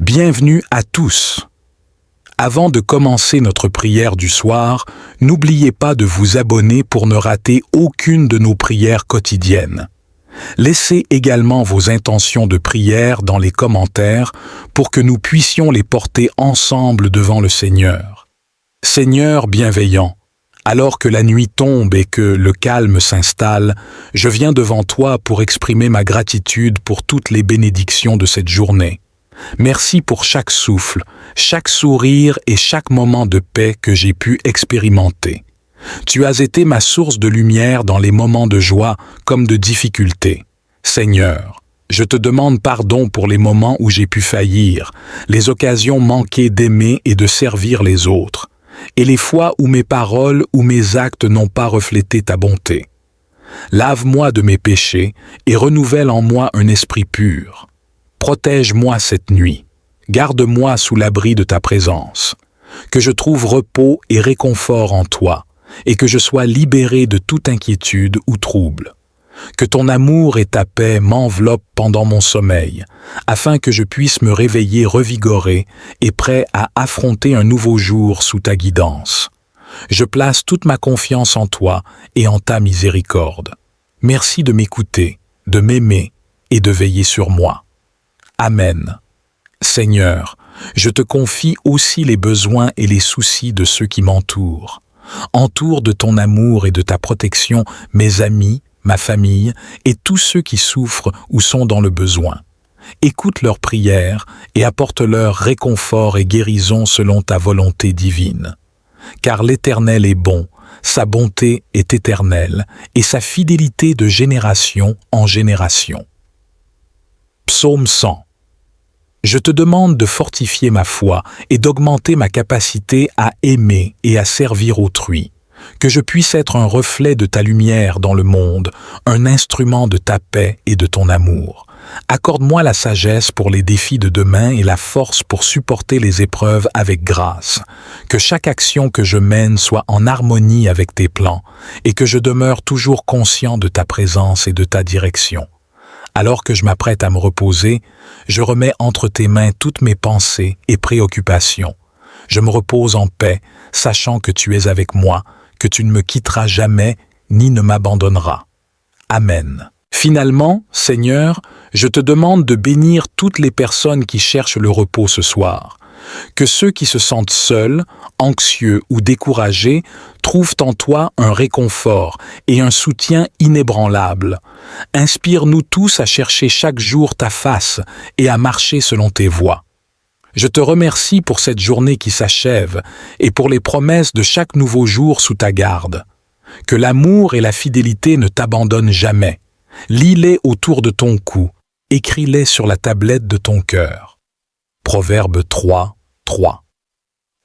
Bienvenue à tous. Avant de commencer notre prière du soir, n'oubliez pas de vous abonner pour ne rater aucune de nos prières quotidiennes. Laissez également vos intentions de prière dans les commentaires pour que nous puissions les porter ensemble devant le Seigneur. Seigneur bienveillant, alors que la nuit tombe et que le calme s'installe, je viens devant toi pour exprimer ma gratitude pour toutes les bénédictions de cette journée. Merci pour chaque souffle, chaque sourire et chaque moment de paix que j'ai pu expérimenter. Tu as été ma source de lumière dans les moments de joie comme de difficulté. Seigneur, je te demande pardon pour les moments où j'ai pu faillir, les occasions manquées d'aimer et de servir les autres, et les fois où mes paroles ou mes actes n'ont pas reflété ta bonté. Lave-moi de mes péchés et renouvelle en moi un esprit pur. Protège-moi cette nuit, garde-moi sous l'abri de ta présence, que je trouve repos et réconfort en toi, et que je sois libéré de toute inquiétude ou trouble. Que ton amour et ta paix m'enveloppent pendant mon sommeil, afin que je puisse me réveiller revigoré et prêt à affronter un nouveau jour sous ta guidance. Je place toute ma confiance en toi et en ta miséricorde. Merci de m'écouter, de m'aimer et de veiller sur moi. Amen. Seigneur, je te confie aussi les besoins et les soucis de ceux qui m'entourent. Entoure de ton amour et de ta protection mes amis, ma famille et tous ceux qui souffrent ou sont dans le besoin. Écoute leurs prières et apporte-leur réconfort et guérison selon ta volonté divine. Car l'Éternel est bon, sa bonté est éternelle et sa fidélité de génération en génération. Psaume 100. Je te demande de fortifier ma foi et d'augmenter ma capacité à aimer et à servir autrui, que je puisse être un reflet de ta lumière dans le monde, un instrument de ta paix et de ton amour. Accorde-moi la sagesse pour les défis de demain et la force pour supporter les épreuves avec grâce. Que chaque action que je mène soit en harmonie avec tes plans et que je demeure toujours conscient de ta présence et de ta direction. Alors que je m'apprête à me reposer, je remets entre tes mains toutes mes pensées et préoccupations. Je me repose en paix, sachant que tu es avec moi, que tu ne me quitteras jamais ni ne m'abandonneras. Amen. Finalement, Seigneur, je te demande de bénir toutes les personnes qui cherchent le repos ce soir. Que ceux qui se sentent seuls, anxieux ou découragés trouvent en toi un réconfort et un soutien inébranlable. Inspire-nous tous à chercher chaque jour ta face et à marcher selon tes voies. Je te remercie pour cette journée qui s'achève et pour les promesses de chaque nouveau jour sous ta garde. Que l'amour et la fidélité ne t'abandonnent jamais. Lis-les autour de ton cou, écris-les sur la tablette de ton cœur. Proverbe 3, 3.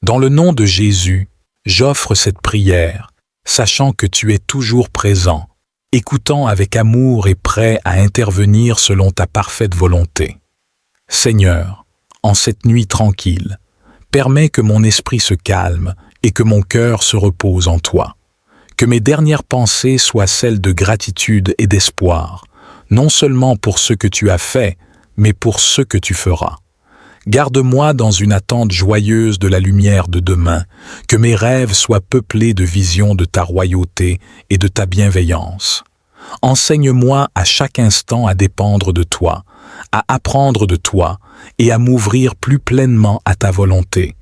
Dans le nom de Jésus, j'offre cette prière, sachant que tu es toujours présent, écoutant avec amour et prêt à intervenir selon ta parfaite volonté. Seigneur, en cette nuit tranquille, permets que mon esprit se calme et que mon cœur se repose en toi. Que mes dernières pensées soient celles de gratitude et d'espoir, non seulement pour ce que tu as fait, mais pour ce que tu feras. Garde-moi dans une attente joyeuse de la lumière de demain, que mes rêves soient peuplés de visions de ta royauté et de ta bienveillance. Enseigne-moi à chaque instant à dépendre de toi, à apprendre de toi et à m'ouvrir plus pleinement à ta volonté.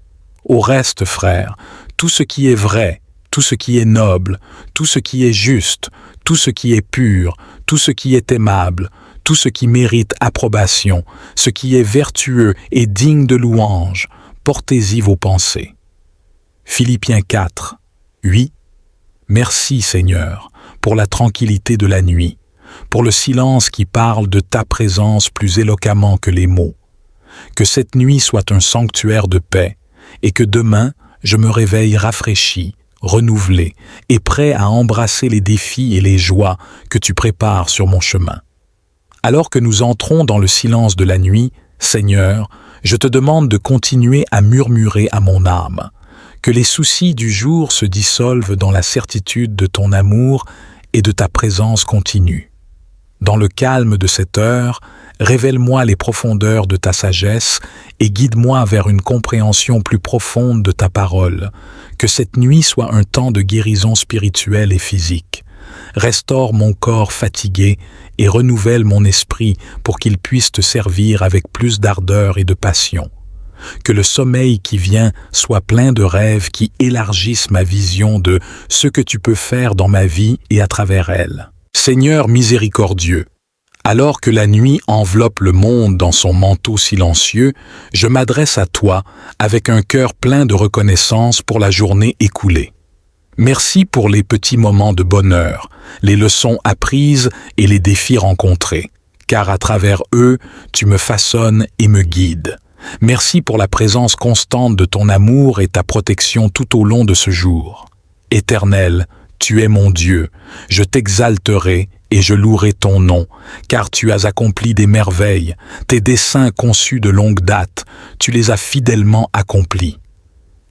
Au reste, frère, tout ce qui est vrai, tout ce qui est noble, tout ce qui est juste, tout ce qui est pur, tout ce qui est aimable, tout ce qui mérite approbation, ce qui est vertueux et digne de louange, portez-y vos pensées. Philippiens 4, 8. Merci Seigneur, pour la tranquillité de la nuit, pour le silence qui parle de ta présence plus éloquemment que les mots. Que cette nuit soit un sanctuaire de paix et que demain, je me réveille rafraîchi, renouvelé et prêt à embrasser les défis et les joies que tu prépares sur mon chemin. Alors que nous entrons dans le silence de la nuit, Seigneur, je te demande de continuer à murmurer à mon âme, que les soucis du jour se dissolvent dans la certitude de ton amour et de ta présence continue. Dans le calme de cette heure, Révèle-moi les profondeurs de ta sagesse et guide-moi vers une compréhension plus profonde de ta parole. Que cette nuit soit un temps de guérison spirituelle et physique. Restaure mon corps fatigué et renouvelle mon esprit pour qu'il puisse te servir avec plus d'ardeur et de passion. Que le sommeil qui vient soit plein de rêves qui élargissent ma vision de ce que tu peux faire dans ma vie et à travers elle. Seigneur miséricordieux, alors que la nuit enveloppe le monde dans son manteau silencieux, je m'adresse à toi avec un cœur plein de reconnaissance pour la journée écoulée. Merci pour les petits moments de bonheur, les leçons apprises et les défis rencontrés, car à travers eux, tu me façonnes et me guides. Merci pour la présence constante de ton amour et ta protection tout au long de ce jour. Éternel, tu es mon Dieu, je t'exalterai et je louerai ton nom, car tu as accompli des merveilles, tes desseins conçus de longue date, tu les as fidèlement accomplis.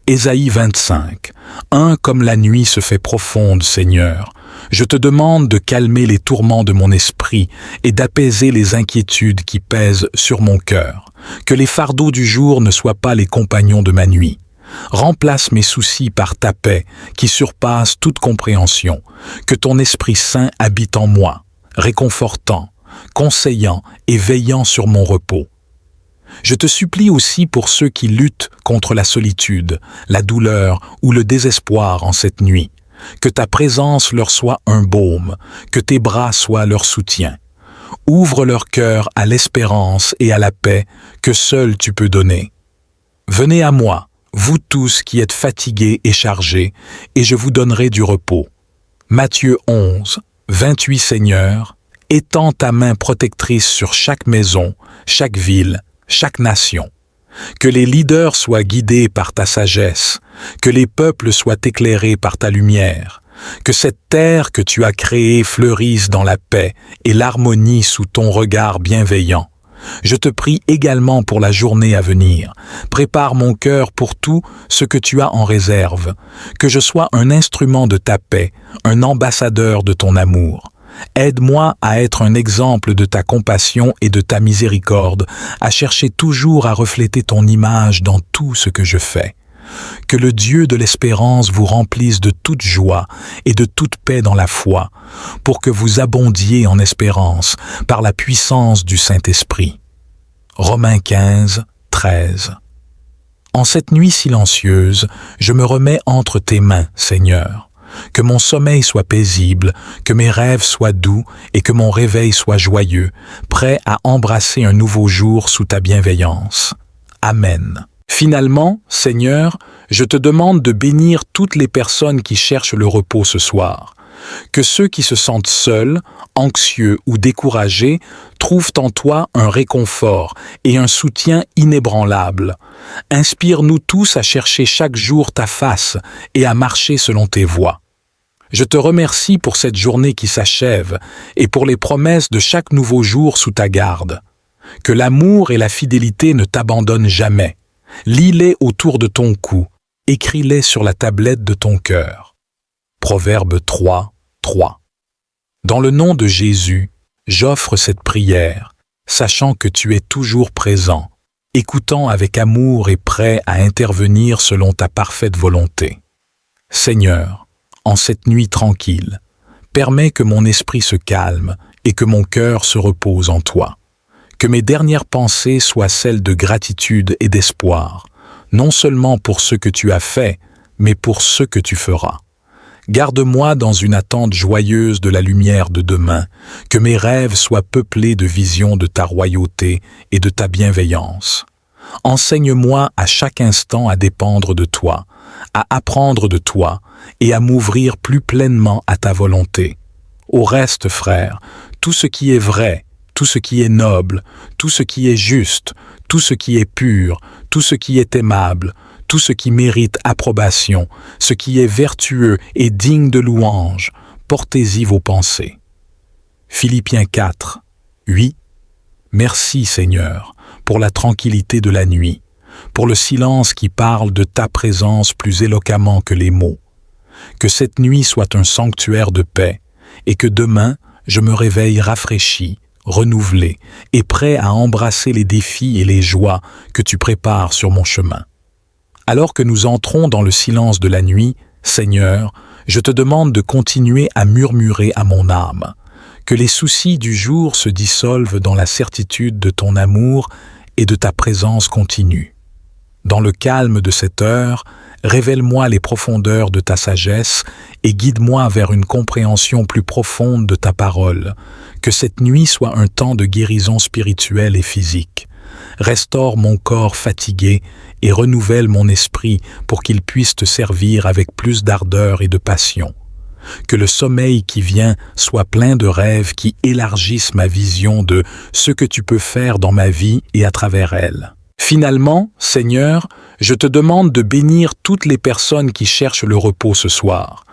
Ésaïe 25. Comme la nuit se fait profonde, Seigneur. Je te demande de calmer les tourments de mon esprit et d'apaiser les inquiétudes qui pèsent sur mon cœur. Que les fardeaux du jour ne soient pas les compagnons de ma nuit. Remplace mes soucis par ta paix qui surpasse toute compréhension. Que ton Esprit Saint habite en moi, réconfortant, conseillant et veillant sur mon repos. Je te supplie aussi pour ceux qui luttent contre la solitude, la douleur ou le désespoir en cette nuit. Que ta présence leur soit un baume, que tes bras soient leur soutien. Ouvre leur cœur à l'espérance et à la paix que seul tu peux donner. Venez à moi, vous tous qui êtes fatigués et chargés, et je vous donnerai du repos. Matthieu 11, 28 Seigneur, étends ta main protectrice sur chaque maison, chaque ville, chaque nation. Que les leaders soient guidés par ta sagesse, que les peuples soient éclairés par ta lumière, que cette terre que tu as créée fleurisse dans la paix et l'harmonie sous ton regard bienveillant. Je te prie également pour la journée à venir. Prépare mon cœur pour tout ce que tu as en réserve, que je sois un instrument de ta paix, un ambassadeur de ton amour. Aide-moi à être un exemple de ta compassion et de ta miséricorde, à chercher toujours à refléter ton image dans tout ce que je fais. Que le Dieu de l'espérance vous remplisse de toute joie et de toute paix dans la foi, pour que vous abondiez en espérance par la puissance du Saint-Esprit. Romains 15, 13. En cette nuit silencieuse, je me remets entre tes mains, Seigneur. Que mon sommeil soit paisible, que mes rêves soient doux et que mon réveil soit joyeux, prêt à embrasser un nouveau jour sous ta bienveillance. Amen. Finalement, Seigneur, je te demande de bénir toutes les personnes qui cherchent le repos ce soir. Que ceux qui se sentent seuls, anxieux ou découragés trouvent en toi un réconfort et un soutien inébranlable. Inspire-nous tous à chercher chaque jour ta face et à marcher selon tes voies. Je te remercie pour cette journée qui s'achève et pour les promesses de chaque nouveau jour sous ta garde. Que l'amour et la fidélité ne t'abandonnent jamais. Lis-les autour de ton cou, écris-les sur la tablette de ton cœur. Proverbe 3, 3. Dans le nom de Jésus, j'offre cette prière, sachant que tu es toujours présent, écoutant avec amour et prêt à intervenir selon ta parfaite volonté. Seigneur, en cette nuit tranquille, permets que mon esprit se calme et que mon cœur se repose en toi. Que mes dernières pensées soient celles de gratitude et d'espoir, non seulement pour ce que tu as fait, mais pour ce que tu feras. Garde-moi dans une attente joyeuse de la lumière de demain, que mes rêves soient peuplés de visions de ta royauté et de ta bienveillance. Enseigne-moi à chaque instant à dépendre de toi, à apprendre de toi et à m'ouvrir plus pleinement à ta volonté. Au reste, frère, tout ce qui est vrai, tout ce qui est noble, tout ce qui est juste, tout ce qui est pur, tout ce qui est aimable, tout ce qui mérite approbation, ce qui est vertueux et digne de louange, portez-y vos pensées. Philippiens 4, 8. Merci Seigneur pour la tranquillité de la nuit, pour le silence qui parle de ta présence plus éloquemment que les mots. Que cette nuit soit un sanctuaire de paix et que demain je me réveille rafraîchi, renouvelé et prêt à embrasser les défis et les joies que tu prépares sur mon chemin. Alors que nous entrons dans le silence de la nuit, Seigneur, je te demande de continuer à murmurer à mon âme, que les soucis du jour se dissolvent dans la certitude de ton amour et de ta présence continue. Dans le calme de cette heure, révèle-moi les profondeurs de ta sagesse et guide-moi vers une compréhension plus profonde de ta parole. Que cette nuit soit un temps de guérison spirituelle et physique. Restaure mon corps fatigué et renouvelle mon esprit pour qu'il puisse te servir avec plus d'ardeur et de passion. Que le sommeil qui vient soit plein de rêves qui élargissent ma vision de ce que tu peux faire dans ma vie et à travers elle. Finalement, Seigneur, je te demande de bénir toutes les personnes qui cherchent le repos ce soir.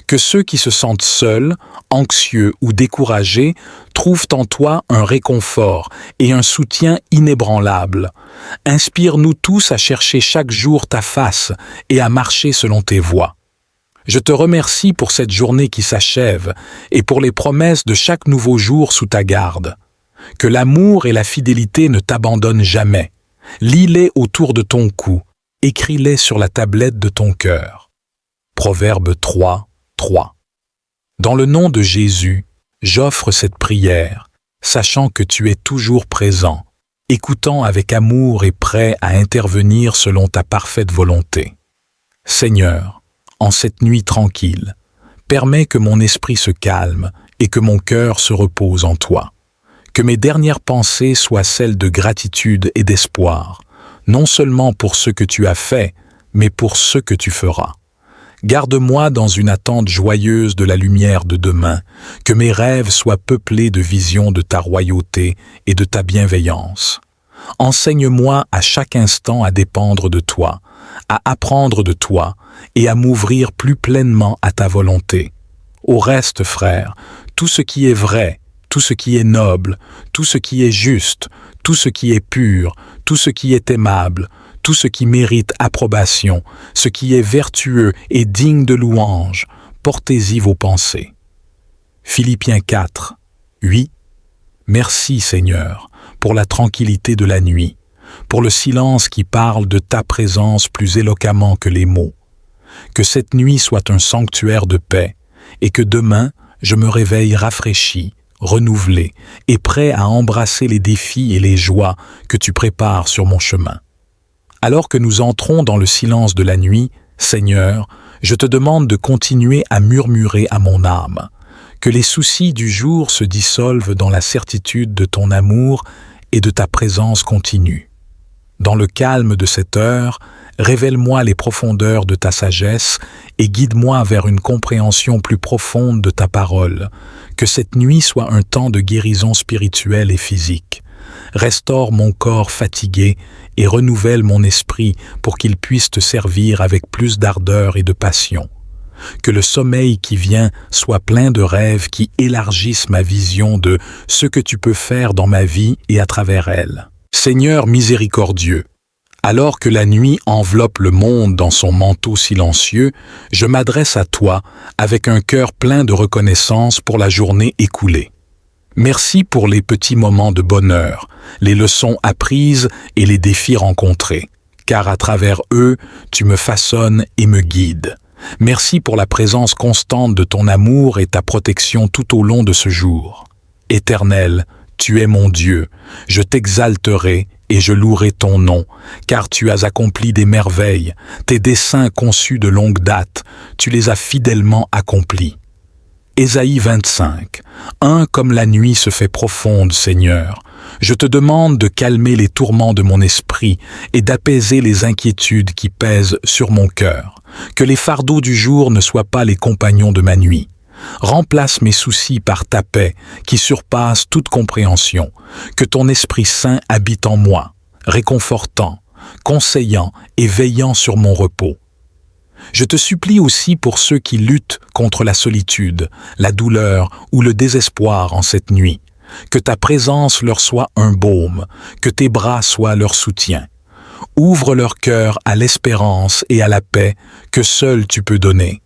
Que ceux qui se sentent seuls, anxieux ou découragés trouvent en toi un réconfort et un soutien inébranlable. Inspire-nous tous à chercher chaque jour ta face et à marcher selon tes voies. Je te remercie pour cette journée qui s'achève et pour les promesses de chaque nouveau jour sous ta garde. Que l'amour et la fidélité ne t'abandonnent jamais. Lis-les autour de ton cou, écris-les sur la tablette de ton cœur. Proverbe 3, 3. Dans le nom de Jésus, j'offre cette prière, sachant que tu es toujours présent, écoutant avec amour et prêt à intervenir selon ta parfaite volonté. Seigneur, en cette nuit tranquille, permets que mon esprit se calme et que mon cœur se repose en toi. Que mes dernières pensées soient celles de gratitude et d'espoir, non seulement pour ce que tu as fait, mais pour ce que tu feras. Garde-moi dans une attente joyeuse de la lumière de demain, que mes rêves soient peuplés de visions de ta royauté et de ta bienveillance. Enseigne-moi à chaque instant à dépendre de toi, à apprendre de toi et à m'ouvrir plus pleinement à ta volonté. Au reste, frère, tout ce qui est vrai, tout ce qui est noble, tout ce qui est juste, tout ce qui est pur, tout ce qui est aimable, tout ce qui mérite approbation, ce qui est vertueux et digne de louange, portez-y vos pensées. Philippiens 4, 8. Merci Seigneur, pour la tranquillité de la nuit, pour le silence qui parle de ta présence plus éloquemment que les mots. Que cette nuit soit un sanctuaire de paix, et que demain, je me réveille rafraîchi, renouvelé et prêt à embrasser les défis et les joies que tu prépares sur mon chemin. Alors que nous entrons dans le silence de la nuit, Seigneur, je te demande de continuer à murmurer à mon âme, que les soucis du jour se dissolvent dans la certitude de ton amour et de ta présence continue. Dans le calme de cette heure, révèle-moi les profondeurs de ta sagesse et guide-moi vers une compréhension plus profonde de ta parole. Que cette nuit soit un temps de guérison spirituelle et physique. Restaure mon corps fatigué et renouvelle mon esprit pour qu'il puisse te servir avec plus d'ardeur et de passion. Que le sommeil qui vient soit plein de rêves qui élargissent ma vision de ce que tu peux faire dans ma vie et à travers elle. Seigneur miséricordieux, alors que la nuit enveloppe le monde dans son manteau silencieux, je m'adresse à toi avec un cœur plein de reconnaissance pour la journée écoulée. Merci pour les petits moments de bonheur, les leçons apprises et les défis rencontrés, car à travers eux, tu me façonnes et me guides. Merci pour la présence constante de ton amour et ta protection tout au long de ce jour. Éternel, tu es mon Dieu, je t'exalterai et je louerai ton nom, car tu as accompli des merveilles, tes desseins conçus de longue date, tu les as fidèlement accomplis. Ésaïe 25. Comme la nuit se fait profonde, Seigneur, je te demande de calmer les tourments de mon esprit et d'apaiser les inquiétudes qui pèsent sur mon cœur. Que les fardeaux du jour ne soient pas les compagnons de ma nuit. Remplace mes soucis par ta paix qui surpasse toute compréhension. Que ton Esprit Saint habite en moi, réconfortant, conseillant et veillant sur mon repos. Je te supplie aussi pour ceux qui luttent contre la solitude, la douleur ou le désespoir en cette nuit. Que ta présence leur soit un baume, que tes bras soient leur soutien. Ouvre leur cœur à l'espérance et à la paix que seul tu peux donner.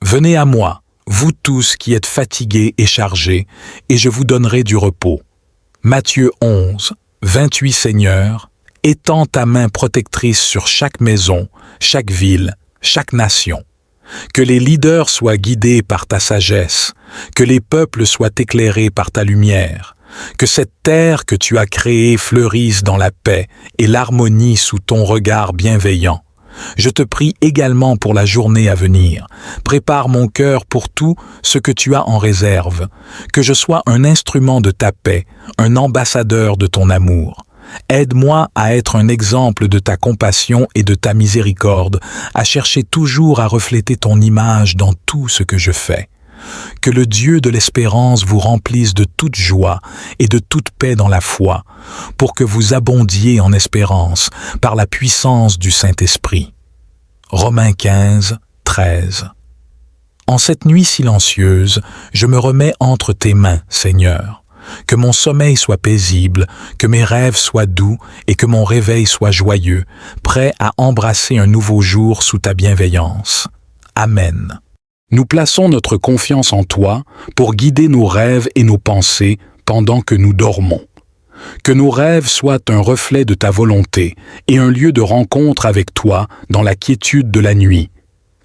Venez à moi, vous tous qui êtes fatigués et chargés, et je vous donnerai du repos. Matthieu 11, 28 Seigneur, étends ta main protectrice sur chaque maison, chaque ville, chaque nation. Que les leaders soient guidés par ta sagesse, que les peuples soient éclairés par ta lumière, que cette terre que tu as créée fleurisse dans la paix et l'harmonie sous ton regard bienveillant. Je te prie également pour la journée à venir. Prépare mon cœur pour tout ce que tu as en réserve. Que je sois un instrument de ta paix, un ambassadeur de ton amour. Aide-moi à être un exemple de ta compassion et de ta miséricorde, à chercher toujours à refléter ton image dans tout ce que je fais. Que le Dieu de l'espérance vous remplisse de toute joie et de toute paix dans la foi, pour que vous abondiez en espérance par la puissance du Saint-Esprit. Romains 15, 13. En cette nuit silencieuse, je me remets entre tes mains, Seigneur. Que mon sommeil soit paisible, que mes rêves soient doux et que mon réveil soit joyeux, prêt à embrasser un nouveau jour sous ta bienveillance. Amen. Nous plaçons notre confiance en toi pour guider nos rêves et nos pensées pendant que nous dormons. Que nos rêves soient un reflet de ta volonté et un lieu de rencontre avec toi dans la quiétude de la nuit.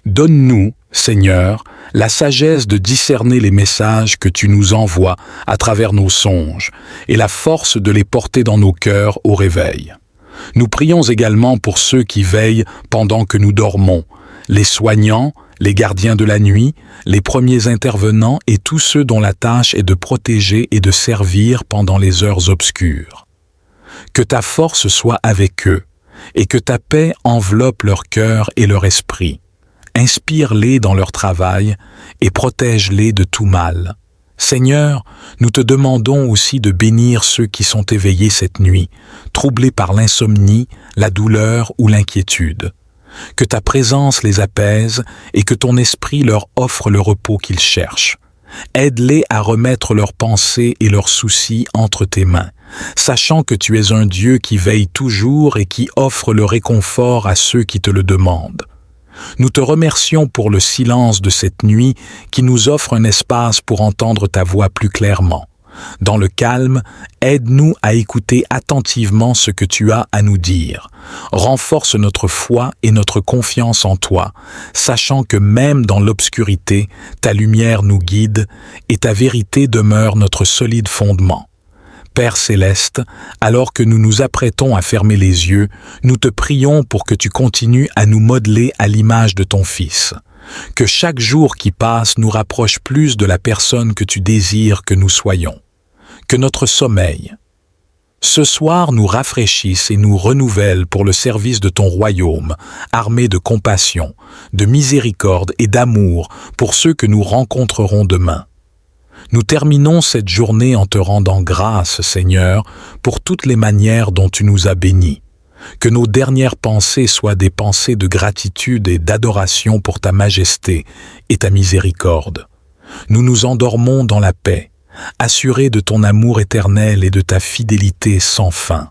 Donne-nous, Seigneur, la sagesse de discerner les messages que tu nous envoies à travers nos songes et la force de les porter dans nos cœurs au réveil. Nous prions également pour ceux qui veillent pendant que nous dormons, les soignants, les gardiens de la nuit, les premiers intervenants et tous ceux dont la tâche est de protéger et de servir pendant les heures obscures. Que ta force soit avec eux et que ta paix enveloppe leur cœur et leur esprit. Inspire-les dans leur travail et protège-les de tout mal. Seigneur, nous te demandons aussi de bénir ceux qui sont éveillés cette nuit, troublés par l'insomnie, la douleur ou l'inquiétude. Que ta présence les apaise et que ton esprit leur offre le repos qu'ils cherchent. Aide-les à remettre leurs pensées et leurs soucis entre tes mains, sachant que tu es un Dieu qui veille toujours et qui offre le réconfort à ceux qui te le demandent. Nous te remercions pour le silence de cette nuit qui nous offre un espace pour entendre ta voix plus clairement. Dans le calme, aide-nous à écouter attentivement ce que tu as à nous dire. Renforce notre foi et notre confiance en toi, sachant que même dans l'obscurité, ta lumière nous guide et ta vérité demeure notre solide fondement. Père céleste, alors que nous nous apprêtons à fermer les yeux, nous te prions pour que tu continues à nous modeler à l'image de ton Fils. Que chaque jour qui passe nous rapproche plus de la personne que tu désires que nous soyons. Que notre sommeil, ce soir, nous rafraîchisse et nous renouvelle pour le service de ton royaume, armé de compassion, de miséricorde et d'amour pour ceux que nous rencontrerons demain. Nous terminons cette journée en te rendant grâce, Seigneur, pour toutes les manières dont tu nous as bénis. Que nos dernières pensées soient des pensées de gratitude et d'adoration pour ta majesté et ta miséricorde. Nous nous endormons dans la paix, assurés de ton amour éternel et de ta fidélité sans fin.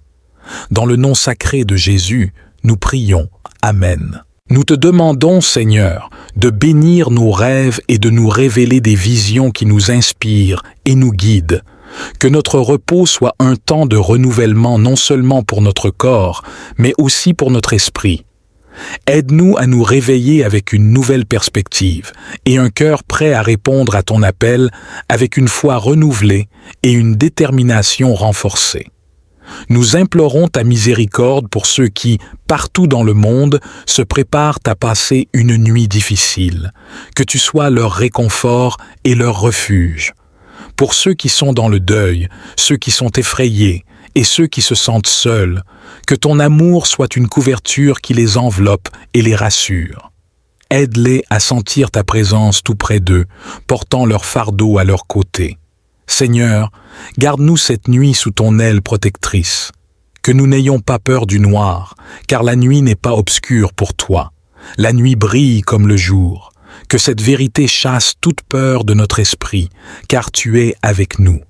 Dans le nom sacré de Jésus, nous prions. Amen. Nous te demandons, Seigneur, de bénir nos rêves et de nous révéler des visions qui nous inspirent et nous guident. Que notre repos soit un temps de renouvellement non seulement pour notre corps, mais aussi pour notre esprit. Aide-nous à nous réveiller avec une nouvelle perspective et un cœur prêt à répondre à ton appel avec une foi renouvelée et une détermination renforcée. Nous implorons ta miséricorde pour ceux qui, partout dans le monde, se préparent à passer une nuit difficile. Que tu sois leur réconfort et leur refuge. Pour ceux qui sont dans le deuil, ceux qui sont effrayés et ceux qui se sentent seuls, que ton amour soit une couverture qui les enveloppe et les rassure. Aide-les à sentir ta présence tout près d'eux, portant leur fardeau à leur côté. Seigneur, garde-nous cette nuit sous ton aile protectrice. Que nous n'ayons pas peur du noir, car la nuit n'est pas obscure pour toi. La nuit brille comme le jour. Que cette vérité chasse toute peur de notre esprit, car tu es avec nous.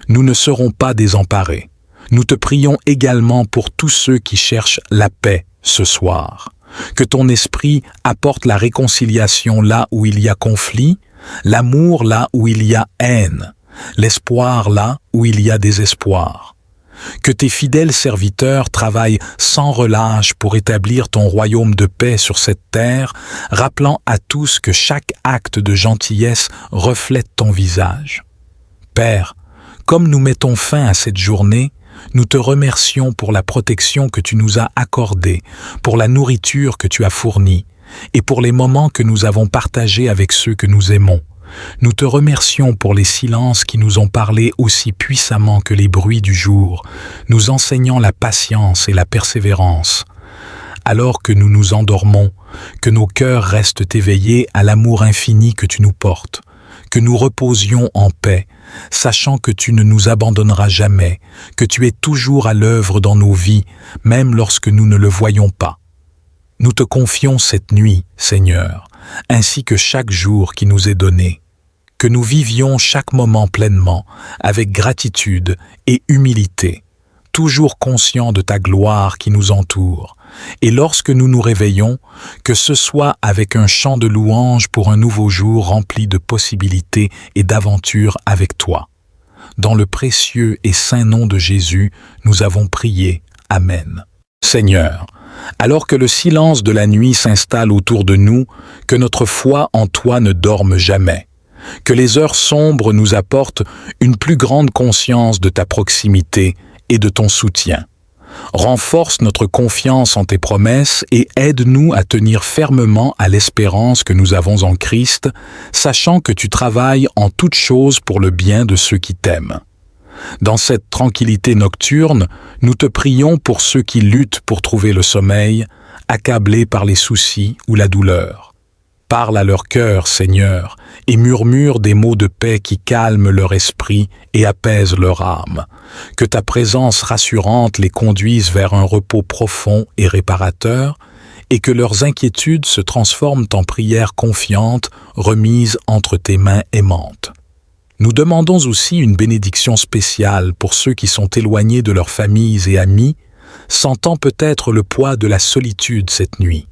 Nous ne serons pas désemparés. Nous te prions également pour tous ceux qui cherchent la paix ce soir. Que ton esprit apporte la réconciliation là où il y a conflit, l'amour là où il y a haine, l'espoir là où il y a désespoir. Que tes fidèles serviteurs travaillent sans relâche pour établir ton royaume de paix sur cette terre, rappelant à tous que chaque acte de gentillesse reflète ton visage. Père, comme nous mettons fin à cette journée, nous te remercions pour la protection que tu nous as accordée, pour la nourriture que tu as fournie, et pour les moments que nous avons partagés avec ceux que nous aimons. Nous te remercions pour les silences qui nous ont parlé aussi puissamment que les bruits du jour, nous enseignant la patience et la persévérance. Alors que nous nous endormons, que nos cœurs restent éveillés à l'amour infini que tu nous portes, que nous reposions en paix, sachant que tu ne nous abandonneras jamais, que tu es toujours à l'œuvre dans nos vies, même lorsque nous ne le voyons pas. Nous te confions cette nuit, Seigneur, ainsi que chaque jour qui nous est donné. Que nous vivions chaque moment pleinement, avec gratitude et humilité, toujours conscients de ta gloire qui nous entoure. Et lorsque nous nous réveillons, que ce soit avec un chant de louange pour un nouveau jour rempli de possibilités et d'aventures avec toi. Dans le précieux et saint nom de Jésus, nous avons prié. Amen. Seigneur, alors que le silence de la nuit s'installe autour de nous, que notre foi en toi ne dorme jamais, que les heures sombres nous apportent une plus grande conscience de ta proximité et de ton soutien. Renforce notre confiance en tes promesses et aide-nous à tenir fermement à l'espérance que nous avons en Christ, sachant que tu travailles en toutes choses pour le bien de ceux qui t'aiment. Dans cette tranquillité nocturne, nous te prions pour ceux qui luttent pour trouver le sommeil, accablés par les soucis ou la douleur. Parle à leur cœur, Seigneur, et murmure des mots de paix qui calment leur esprit et apaisent leur âme. Que ta présence rassurante les conduise vers un repos profond et réparateur, et que leurs inquiétudes se transforment en prières confiantes remises entre tes mains aimantes. Nous demandons aussi une bénédiction spéciale pour ceux qui sont éloignés de leurs familles et amis, sentant peut-être le poids de la solitude cette nuit.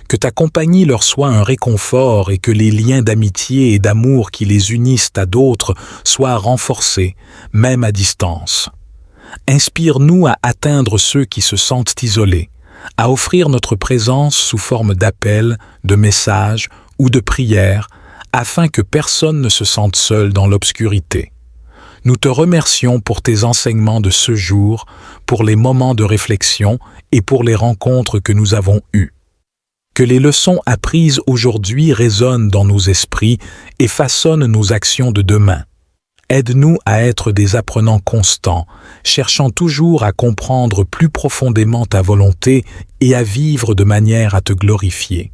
Que ta compagnie leur soit un réconfort et que les liens d'amitié et d'amour qui les unissent à d'autres soient renforcés, même à distance. Inspire-nous à atteindre ceux qui se sentent isolés, à offrir notre présence sous forme d'appels, de messages ou de prières, afin que personne ne se sente seul dans l'obscurité. Nous te remercions pour tes enseignements de ce jour, pour les moments de réflexion et pour les rencontres que nous avons eues. Que les leçons apprises aujourd'hui résonnent dans nos esprits et façonnent nos actions de demain. Aide-nous à être des apprenants constants, cherchant toujours à comprendre plus profondément ta volonté et à vivre de manière à te glorifier.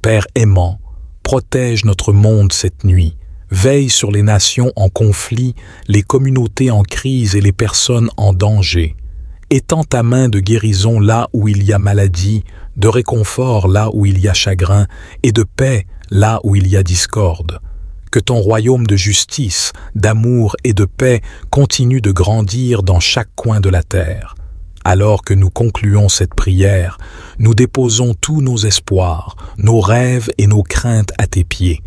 Père aimant, protège notre monde cette nuit, veille sur les nations en conflit, les communautés en crise et les personnes en danger. Étends ta main de guérison là où il y a maladie, de réconfort là où il y a chagrin, et de paix là où il y a discorde. Que ton royaume de justice, d'amour et de paix continue de grandir dans chaque coin de la terre. Alors que nous concluons cette prière, nous déposons tous nos espoirs, nos rêves et nos craintes à tes pieds.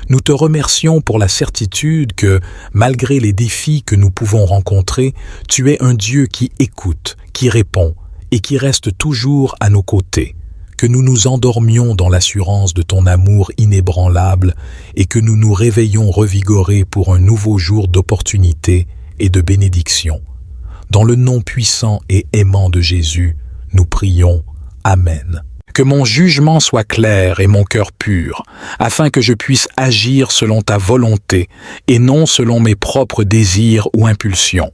Nous te remercions pour la certitude que, malgré les défis que nous pouvons rencontrer, tu es un Dieu qui écoute, qui répond et qui reste toujours à nos côtés. Que nous nous endormions dans l'assurance de ton amour inébranlable et que nous nous réveillons revigorés pour un nouveau jour d'opportunité et de bénédiction. Dans le nom puissant et aimant de Jésus, nous prions. Amen. Que mon jugement soit clair et mon cœur pur, afin que je puisse agir selon ta volonté et non selon mes propres désirs ou impulsions.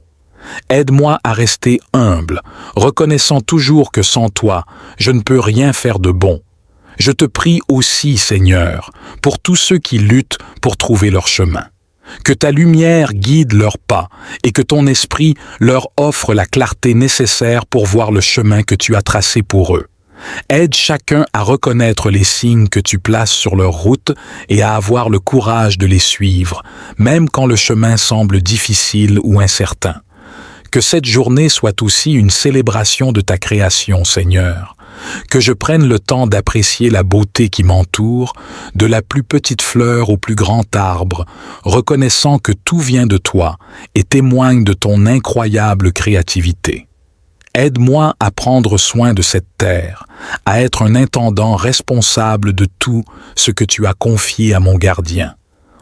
Aide-moi à rester humble, reconnaissant toujours que sans toi, je ne peux rien faire de bon. Je te prie aussi, Seigneur, pour tous ceux qui luttent pour trouver leur chemin. Que ta lumière guide leurs pas et que ton esprit leur offre la clarté nécessaire pour voir le chemin que tu as tracé pour eux. Aide chacun à reconnaître les signes que tu places sur leur route et à avoir le courage de les suivre, même quand le chemin semble difficile ou incertain. Que cette journée soit aussi une célébration de ta création, Seigneur. que je prenne le temps d'apprécier la beauté qui m'entoure, de la plus petite fleur au plus grand arbre, reconnaissant que tout vient de toi et témoigne de ton incroyable créativité. Aide-moi à prendre soin de cette terre, à être un intendant responsable de tout ce que tu as confié à mon gardien.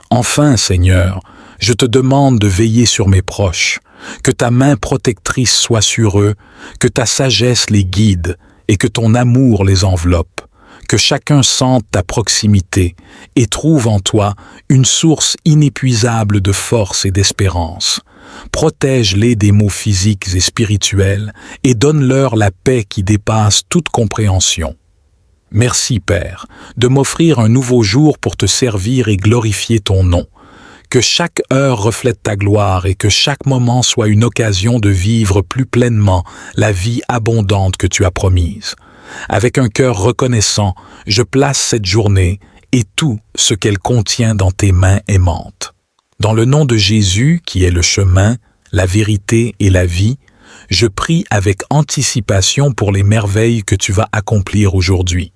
Enfin, Seigneur, je te demande de veiller sur mes proches, que ta main protectrice soit sur eux, que ta sagesse les guide et que ton amour les enveloppe, que chacun sente ta proximité et trouve en toi une source inépuisable de force et d'espérance. Protège-les des maux physiques et spirituels et donne-leur la paix qui dépasse toute compréhension. Merci, Père, de m'offrir un nouveau jour pour te servir et glorifier ton nom. Que chaque heure reflète ta gloire et que chaque moment soit une occasion de vivre plus pleinement la vie abondante que tu as promise. Avec un cœur reconnaissant, je place cette journée et tout ce qu'elle contient dans tes mains aimantes. Dans le nom de Jésus, qui est le chemin, la vérité et la vie, je prie avec anticipation pour les merveilles que tu vas accomplir aujourd'hui.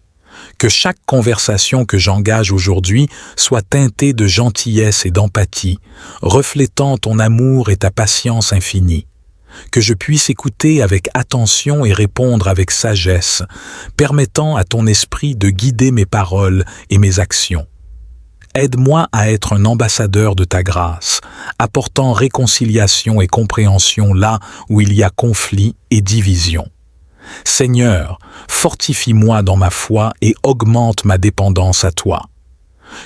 Que chaque conversation que j'engage aujourd'hui soit teintée de gentillesse et d'empathie, reflétant ton amour et ta patience infinie. Que je puisse écouter avec attention et répondre avec sagesse, permettant à ton esprit de guider mes paroles et mes actions. Aide-moi à être un ambassadeur de ta grâce, apportant réconciliation et compréhension là où il y a conflit et division. Seigneur, fortifie-moi dans ma foi et augmente ma dépendance à toi.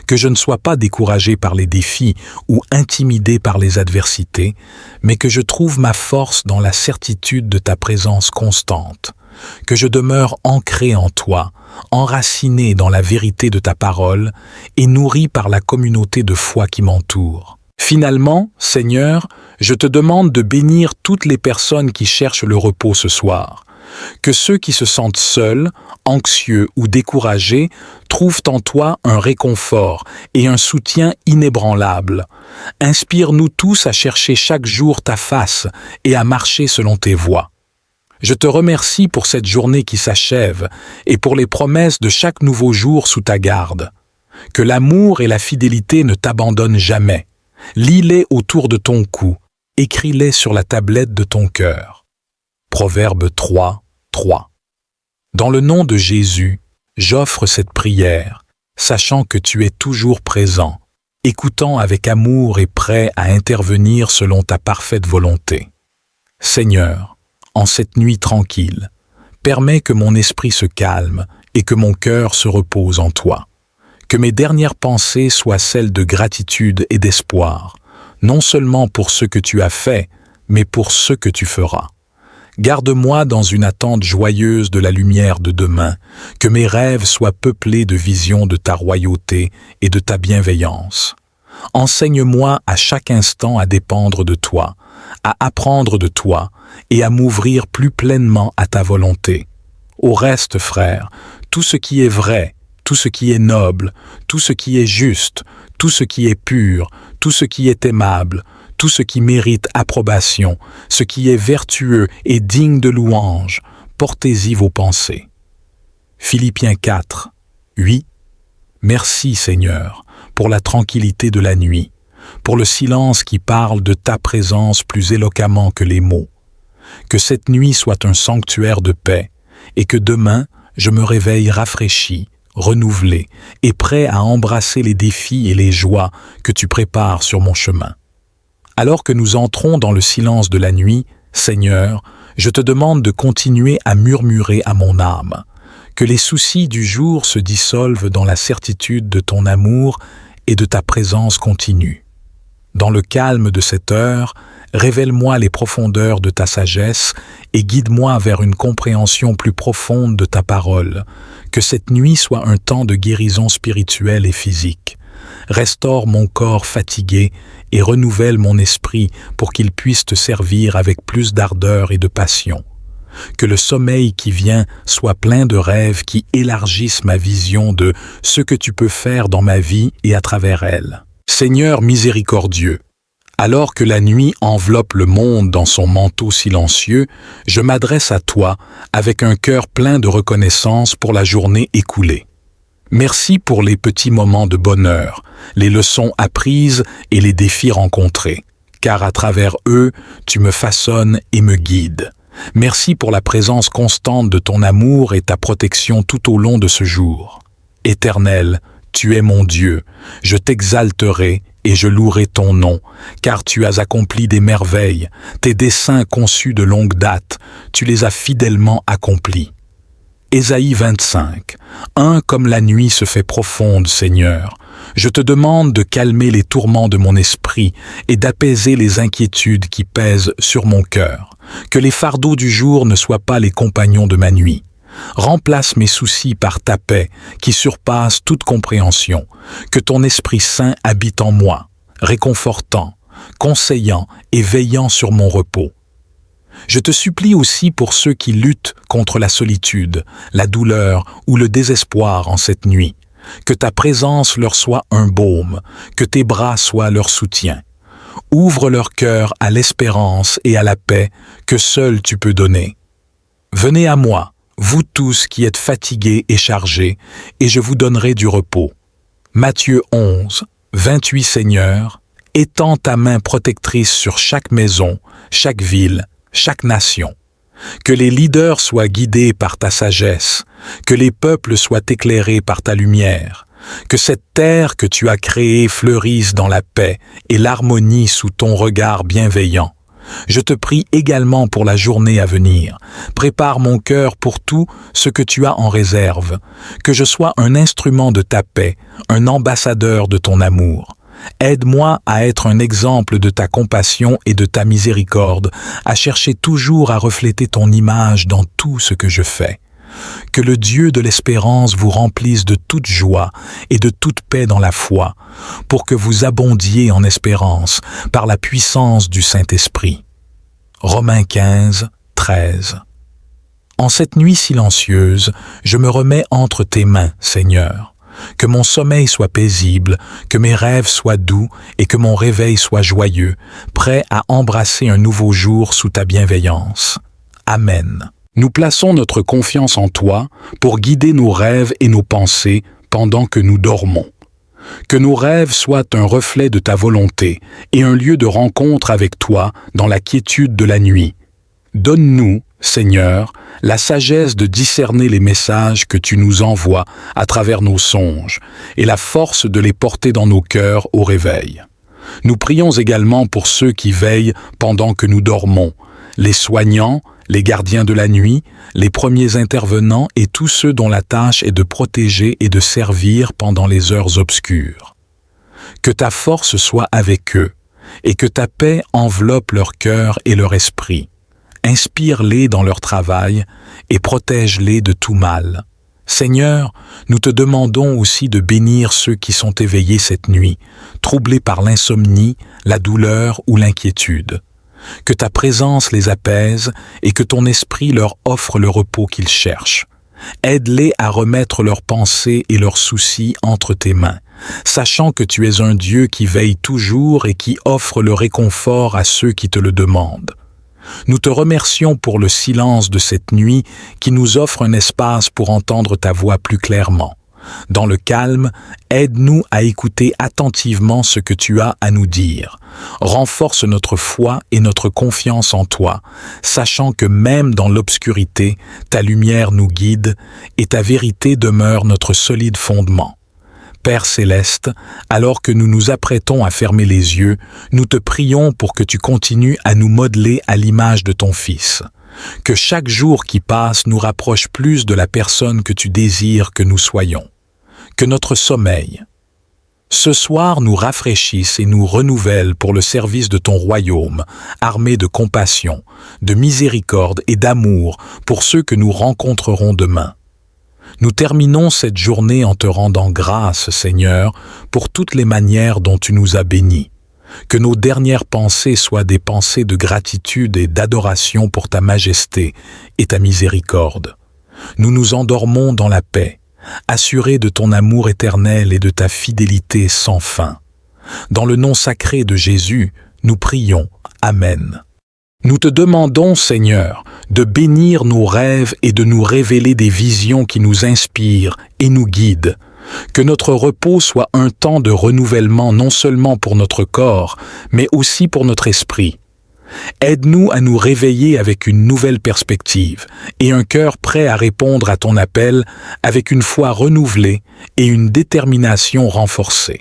Que je ne sois pas découragé par les défis ou intimidé par les adversités, mais que je trouve ma force dans la certitude de ta présence constante. Que je demeure ancré en toi, enraciné dans la vérité de ta parole et nourri par la communauté de foi qui m'entoure. Finalement, Seigneur, je te demande de bénir toutes les personnes qui cherchent le repos ce soir. Que ceux qui se sentent seuls, anxieux ou découragés trouvent en toi un réconfort et un soutien inébranlable. Inspire-nous tous à chercher chaque jour ta face et à marcher selon tes voies. Je te remercie pour cette journée qui s'achève et pour les promesses de chaque nouveau jour sous ta garde. Que l'amour et la fidélité ne t'abandonnent jamais. Lis-les autour de ton cou, écris-les sur la tablette de ton cœur. Proverbe 3, 3. Dans le nom de Jésus, j'offre cette prière, sachant que tu es toujours présent, écoutant avec amour et prêt à intervenir selon ta parfaite volonté. Seigneur, en cette nuit tranquille, permets que mon esprit se calme et que mon cœur se repose en toi. Que mes dernières pensées soient celles de gratitude et d'espoir, non seulement pour ce que tu as fait, mais pour ce que tu feras. Garde-moi dans une attente joyeuse de la lumière de demain, que mes rêves soient peuplés de visions de ta royauté et de ta bienveillance. Enseigne-moi à chaque instant à dépendre de toi, à apprendre de toi et à m'ouvrir plus pleinement à ta volonté. Au reste, frère, tout ce qui est vrai, tout ce qui est noble, tout ce qui est juste, tout ce qui est pur, tout ce qui est aimable, tout ce qui mérite approbation, ce qui est vertueux et digne de louange, portez-y vos pensées. Philippiens 4, 8. Merci Seigneur pour la tranquillité de la nuit, pour le silence qui parle de ta présence plus éloquemment que les mots. Que cette nuit soit un sanctuaire de paix et que demain je me réveille rafraîchi, renouvelé et prêt à embrasser les défis et les joies que tu prépares sur mon chemin. Alors que nous entrons dans le silence de la nuit, Seigneur, je te demande de continuer à murmurer à mon âme, que les soucis du jour se dissolvent dans la certitude de ton amour et de ta présence continue. Dans le calme de cette heure, révèle-moi les profondeurs de ta sagesse et guide-moi vers une compréhension plus profonde de ta parole. Que cette nuit soit un temps de guérison spirituelle et physique. Restaure mon corps fatigué et renouvelle mon esprit pour qu'il puisse te servir avec plus d'ardeur et de passion. Que le sommeil qui vient soit plein de rêves qui élargissent ma vision de ce que tu peux faire dans ma vie et à travers elle. Seigneur miséricordieux, Alors que la nuit enveloppe le monde dans son manteau silencieux, je m'adresse à toi avec un cœur plein de reconnaissance pour la journée écoulée. Merci pour les petits moments de bonheur, les leçons apprises et les défis rencontrés, car à travers eux, tu me façonnes et me guides. Merci pour la présence constante de ton amour et ta protection tout au long de ce jour. Éternel, tu es mon Dieu, je t'exalterai et je louerai ton nom, car tu as accompli des merveilles, tes desseins conçus de longue date, tu les as fidèlement accomplis. Ésaïe 25. Comme la nuit se fait profonde, Seigneur, je te demande de calmer les tourments de mon esprit et d'apaiser les inquiétudes qui pèsent sur mon cœur. Que les fardeaux du jour ne soient pas les compagnons de ma nuit. Remplace mes soucis par ta paix qui surpasse toute compréhension. Que ton Esprit Saint habite en moi, réconfortant, conseillant et veillant sur mon repos. Je te supplie aussi pour ceux qui luttent contre la solitude, la douleur ou le désespoir en cette nuit. Que ta présence leur soit un baume, que tes bras soient leur soutien. Ouvre leur cœur à l'espérance et à la paix que seul tu peux donner. Venez à moi, vous tous qui êtes fatigués et chargés, et je vous donnerai du repos. Matthieu 11, 28 Seigneur, étends ta main protectrice sur chaque maison, chaque ville, chaque nation. Que les leaders soient guidés par ta sagesse, que les peuples soient éclairés par ta lumière, que cette terre que tu as créée fleurisse dans la paix et l'harmonie sous ton regard bienveillant. Je te prie également pour la journée à venir. Prépare mon cœur pour tout ce que tu as en réserve, que je sois un instrument de ta paix, un ambassadeur de ton amour. Aide-moi à être un exemple de ta compassion et de ta miséricorde, à chercher toujours à refléter ton image dans tout ce que je fais. Que le Dieu de l'espérance vous remplisse de toute joie et de toute paix dans la foi, pour que vous abondiez en espérance par la puissance du Saint-Esprit. Romains 15, 13. En cette nuit silencieuse, je me remets entre tes mains, Seigneur. Que mon sommeil soit paisible, que mes rêves soient doux et que mon réveil soit joyeux, prêt à embrasser un nouveau jour sous ta bienveillance. Amen. Nous plaçons notre confiance en toi pour guider nos rêves et nos pensées pendant que nous dormons. Que nos rêves soient un reflet de ta volonté et un lieu de rencontre avec toi dans la quiétude de la nuit. Donne-nous, Seigneur, la sagesse de discerner les messages que tu nous envoies à travers nos songes et la force de les porter dans nos cœurs au réveil. Nous prions également pour ceux qui veillent pendant que nous dormons, les soignants, les gardiens de la nuit, les premiers intervenants et tous ceux dont la tâche est de protéger et de servir pendant les heures obscures. Que ta force soit avec eux et que ta paix enveloppe leur cœur et leur esprit. Inspire-les dans leur travail et protège-les de tout mal. Seigneur, nous te demandons aussi de bénir ceux qui sont éveillés cette nuit, troublés par l'insomnie, la douleur ou l'inquiétude. Que ta présence les apaise et que ton esprit leur offre le repos qu'ils cherchent. Aide-les à remettre leurs pensées et leurs soucis entre tes mains, sachant que tu es un Dieu qui veille toujours et qui offre le réconfort à ceux qui te le demandent. Nous te remercions pour le silence de cette nuit qui nous offre un espace pour entendre ta voix plus clairement. Dans le calme, aide-nous à écouter attentivement ce que tu as à nous dire. Renforce notre foi et notre confiance en toi, sachant que même dans l'obscurité, ta lumière nous guide et ta vérité demeure notre solide fondement. Père céleste, alors que nous nous apprêtons à fermer les yeux, nous te prions pour que tu continues à nous modeler à l'image de ton Fils. Que chaque jour qui passe nous rapproche plus de la personne que tu désires que nous soyons. Que notre sommeil, ce soir, nous rafraîchisse et nous renouvelle pour le service de ton royaume, armé de compassion, de miséricorde et d'amour pour ceux que nous rencontrerons demain. Nous terminons cette journée en te rendant grâce, Seigneur, pour toutes les manières dont tu nous as bénis. Que nos dernières pensées soient des pensées de gratitude et d'adoration pour ta majesté et ta miséricorde. Nous nous endormons dans la paix, assurés de ton amour éternel et de ta fidélité sans fin. Dans le nom sacré de Jésus, nous prions. Amen. Nous te demandons, Seigneur, de bénir nos rêves et de nous révéler des visions qui nous inspirent et nous guident. Que notre repos soit un temps de renouvellement non seulement pour notre corps, mais aussi pour notre esprit. Aide-nous à nous réveiller avec une nouvelle perspective et un cœur prêt à répondre à ton appel avec une foi renouvelée et une détermination renforcée.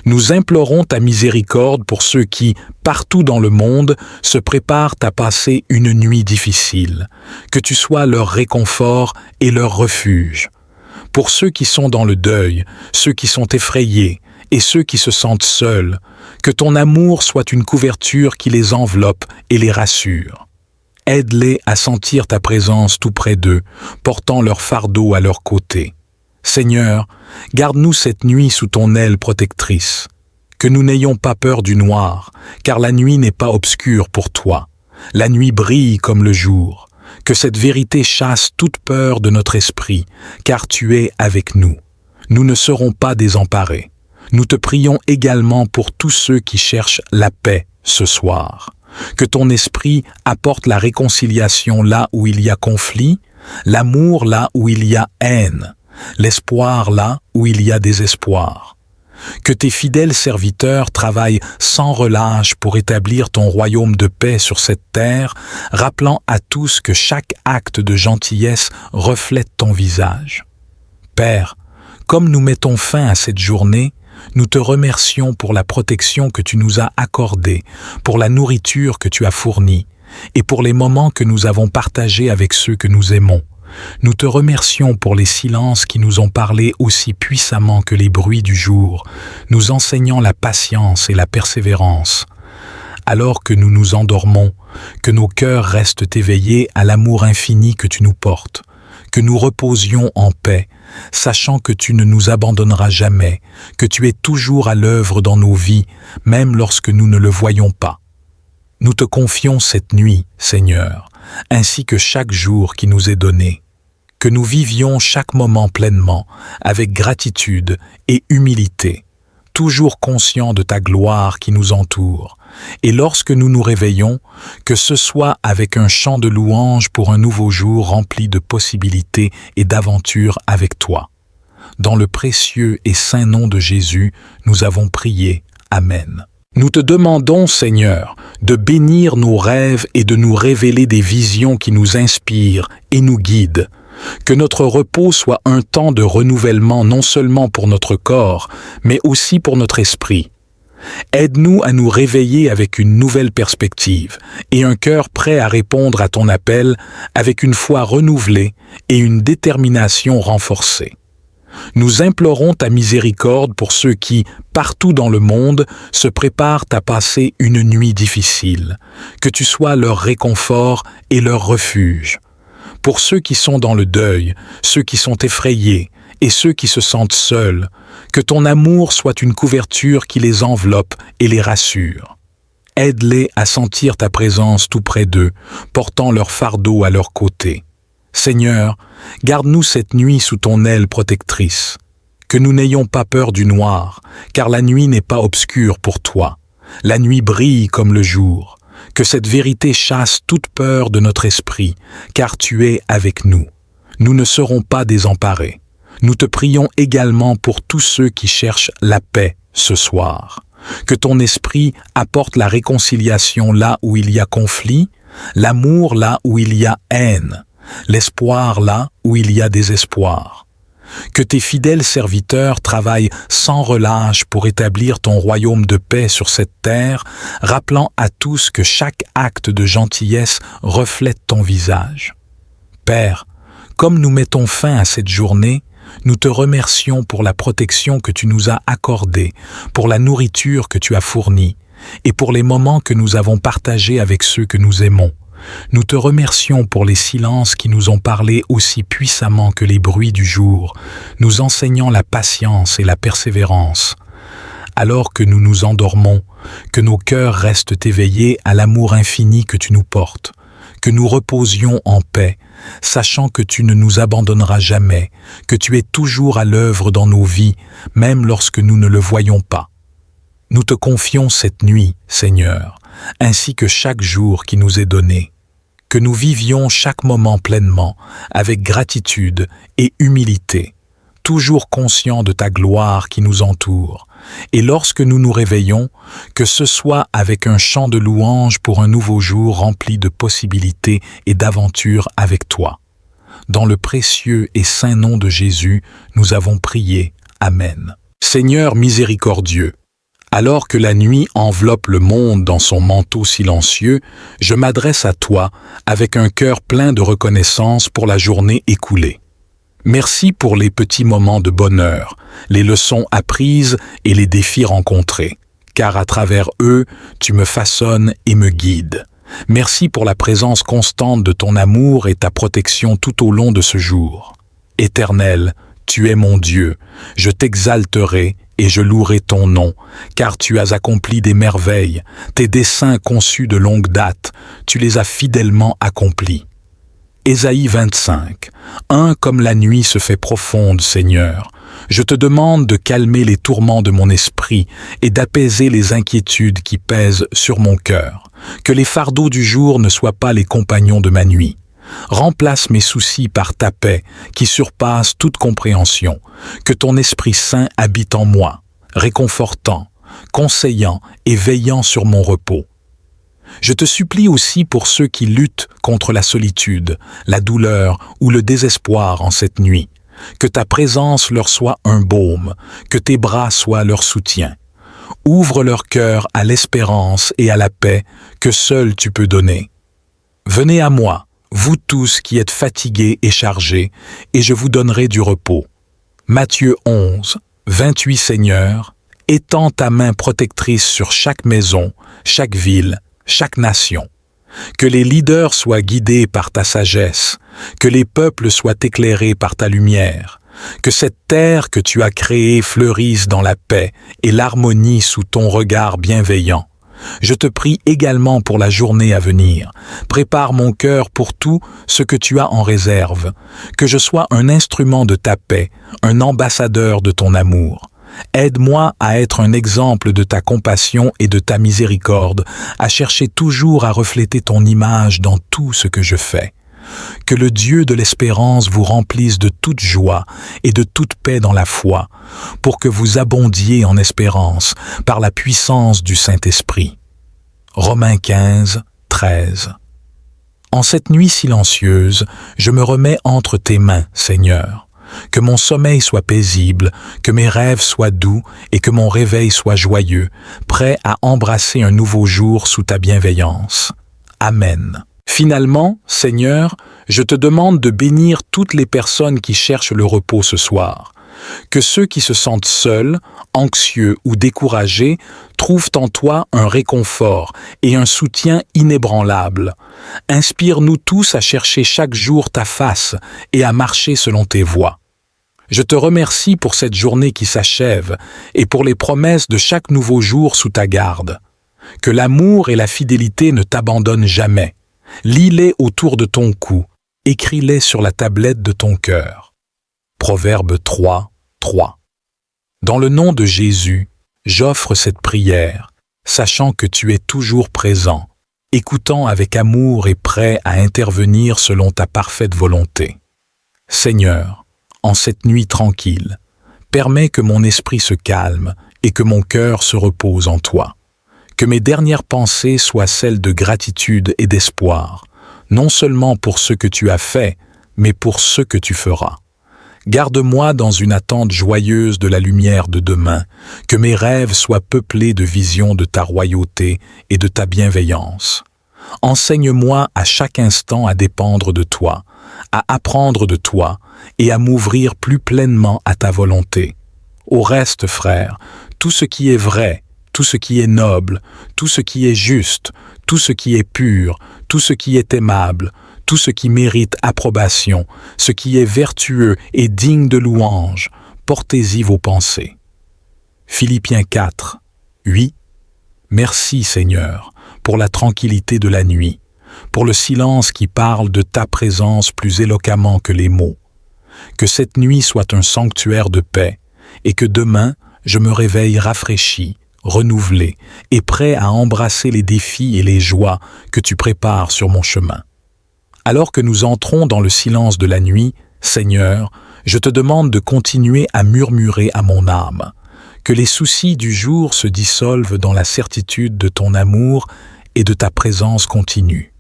Nous implorons ta miséricorde pour ceux qui, partout dans le monde, se préparent à passer une nuit difficile. Que tu sois leur réconfort et leur refuge. Pour ceux qui sont dans le deuil, ceux qui sont effrayés et ceux qui se sentent seuls, que ton amour soit une couverture qui les enveloppe et les rassure. Aide-les à sentir ta présence tout près d'eux, portant leur fardeau à leur côté. Seigneur, garde-nous cette nuit sous ton aile protectrice. Que nous n'ayons pas peur du noir, car la nuit n'est pas obscure pour toi. La nuit brille comme le jour. Que cette vérité chasse toute peur de notre esprit, car tu es avec nous. Nous ne serons pas désemparés. Nous te prions également pour tous ceux qui cherchent la paix ce soir. Que ton esprit apporte la réconciliation là où il y a conflit, l'amour là où il y a haine, l'espoir là où il y a désespoir. Que tes fidèles serviteurs travaillent sans relâche pour établir ton royaume de paix sur cette terre, rappelant à tous que chaque acte de gentillesse reflète ton visage. Père, comme nous mettons fin à cette journée, nous te remercions pour la protection que tu nous as accordée, pour la nourriture que tu as fournie, et pour les moments que nous avons partagés avec ceux que nous aimons. Nous te remercions pour les silences qui nous ont parlé aussi puissamment que les bruits du jour, nous enseignant la patience et la persévérance. Alors que nous nous endormons, que nos cœurs restent éveillés à l'amour infini que tu nous portes, que nous reposions en paix, sachant que tu ne nous abandonneras jamais, que tu es toujours à l'œuvre dans nos vies, même lorsque nous ne le voyons pas. Nous te confions cette nuit, Seigneur, ainsi que chaque jour qui nous est donné. Que nous vivions chaque moment pleinement, avec gratitude et humilité, toujours conscients de ta gloire qui nous entoure. Et lorsque nous nous réveillons, que ce soit avec un chant de louange pour un nouveau jour rempli de possibilités et d'aventures avec toi. Dans le précieux et saint nom de Jésus, nous avons prié. Amen. Nous te demandons, Seigneur, de bénir nos rêves et de nous révéler des visions qui nous inspirent et nous guident. Que notre repos soit un temps de renouvellement non seulement pour notre corps, mais aussi pour notre esprit. Aide-nous à nous réveiller avec une nouvelle perspective et un cœur prêt à répondre à ton appel avec une foi renouvelée et une détermination renforcée. Nous implorons ta miséricorde pour ceux qui, partout dans le monde, se préparent à passer une nuit difficile. Que tu sois leur réconfort et leur refuge. Pour ceux qui sont dans le deuil, ceux qui sont effrayés et ceux qui se sentent seuls, que ton amour soit une couverture qui les enveloppe et les rassure. Aide-les à sentir ta présence tout près d'eux, portant leur fardeau à leur côté. Seigneur, garde-nous cette nuit sous ton aile protectrice. Que nous n'ayons pas peur du noir, car la nuit n'est pas obscure pour toi. La nuit brille comme le jour. Que cette vérité chasse toute peur de notre esprit, car tu es avec nous. Nous ne serons pas désemparés. Nous te prions également pour tous ceux qui cherchent la paix ce soir. Que ton esprit apporte la réconciliation là où il y a conflit, l'amour là où il y a haine, l'espoir là où il y a désespoir. Que tes fidèles serviteurs travaillent sans relâche pour établir ton royaume de paix sur cette terre, rappelant à tous que chaque acte de gentillesse reflète ton visage. Père, comme nous mettons fin à cette journée, nous te remercions pour la protection que tu nous as accordée, pour la nourriture que tu as fournie, et pour les moments que nous avons partagés avec ceux que nous aimons. Nous te remercions pour les silences qui nous ont parlé aussi puissamment que les bruits du jour, nous enseignant la patience et la persévérance. Alors que nous nous endormons, que nos cœurs restent éveillés à l'amour infini que tu nous portes, que nous reposions en paix, sachant que tu ne nous abandonneras jamais, que tu es toujours à l'œuvre dans nos vies, même lorsque nous ne le voyons pas. Nous te confions cette nuit, Seigneur, ainsi que chaque jour qui nous est donné. Que nous vivions chaque moment pleinement, avec gratitude et humilité, toujours conscients de ta gloire qui nous entoure. Et lorsque nous nous réveillons, que ce soit avec un chant de louange pour un nouveau jour rempli de possibilités et d'aventures avec toi. Dans le précieux et saint nom de Jésus, nous avons prié. Amen. Seigneur miséricordieux, alors que la nuit enveloppe le monde dans son manteau silencieux, je m'adresse à toi avec un cœur plein de reconnaissance pour la journée écoulée. Merci pour les petits moments de bonheur, les leçons apprises et les défis rencontrés, car à travers eux, tu me façonnes et me guides. Merci pour la présence constante de ton amour et ta protection tout au long de ce jour. Éternel, tu es mon Dieu, je t'exalterai et je louerai ton nom, car tu as accompli des merveilles, tes desseins conçus de longue date, tu les as fidèlement accomplis. Ésaïe 25. Comme la nuit se fait profonde, Seigneur, je te demande de calmer les tourments de mon esprit et d'apaiser les inquiétudes qui pèsent sur mon cœur. Que les fardeaux du jour ne soient pas les compagnons de ma nuit. Remplace mes soucis par ta paix, qui surpasse toute compréhension. Que ton Esprit Saint habite en moi, réconfortant, conseillant et veillant sur mon repos. Je te supplie aussi pour ceux qui luttent contre la solitude, la douleur ou le désespoir en cette nuit. Que ta présence leur soit un baume, que tes bras soient leur soutien. Ouvre leur cœur à l'espérance et à la paix que seul tu peux donner. Venez à moi, vous tous qui êtes fatigués et chargés, et je vous donnerai du repos. Matthieu 11, 28 Seigneur, étends ta main protectrice sur chaque maison, chaque ville, chaque nation. Que les leaders soient guidés par ta sagesse, que les peuples soient éclairés par ta lumière, que cette terre que tu as créée fleurisse dans la paix et l'harmonie sous ton regard bienveillant. Je te prie également pour la journée à venir. Prépare mon cœur pour tout ce que tu as en réserve, que je sois un instrument de ta paix, un ambassadeur de ton amour. Aide-moi à être un exemple de ta compassion et de ta miséricorde, à chercher toujours à refléter ton image dans tout ce que je fais. Que le Dieu de l'espérance vous remplisse de toute joie et de toute paix dans la foi, pour que vous abondiez en espérance par la puissance du Saint-Esprit. Romains 15, 13. En cette nuit silencieuse, je me remets entre tes mains, Seigneur. Que mon sommeil soit paisible, que mes rêves soient doux et que mon réveil soit joyeux, prêt à embrasser un nouveau jour sous ta bienveillance. Amen. Finalement, Seigneur, je te demande de bénir toutes les personnes qui cherchent le repos ce soir. Que ceux qui se sentent seuls, anxieux ou découragés trouvent en toi un réconfort et un soutien inébranlable. Inspire-nous tous à chercher chaque jour ta face et à marcher selon tes voies. Je te remercie pour cette journée qui s'achève et pour les promesses de chaque nouveau jour sous ta garde. Que l'amour et la fidélité ne t'abandonnent jamais. Lis-les autour de ton cou, écris-les sur la tablette de ton cœur. Proverbe 3, 3. Dans le nom de Jésus, j'offre cette prière, sachant que tu es toujours présent, écoutant avec amour et prêt à intervenir selon ta parfaite volonté. Seigneur, en cette nuit tranquille, permets que mon esprit se calme et que mon cœur se repose en toi. Que mes dernières pensées soient celles de gratitude et d'espoir, non seulement pour ce que tu as fait, mais pour ce que tu feras. Garde-moi dans une attente joyeuse de la lumière de demain, que mes rêves soient peuplés de visions de ta royauté et de ta bienveillance. Enseigne-moi à chaque instant à dépendre de toi, à apprendre de toi et à m'ouvrir plus pleinement à ta volonté. Au reste, frère, tout ce qui est vrai, tout ce qui est noble, tout ce qui est juste, tout ce qui est pur, tout ce qui est aimable, tout ce qui mérite approbation, ce qui est vertueux et digne de louange, portez-y vos pensées. Philippiens 4, 8. Merci Seigneur pour la tranquillité de la nuit, pour le silence qui parle de ta présence plus éloquemment que les mots. Que cette nuit soit un sanctuaire de paix et que demain je me réveille rafraîchi, renouvelé et prêt à embrasser les défis et les joies que tu prépares sur mon chemin. Alors que nous entrons dans le silence de la nuit, Seigneur, je te demande de continuer à murmurer à mon âme, que les soucis du jour se dissolvent dans la certitude de ton amour et de ta présence continue.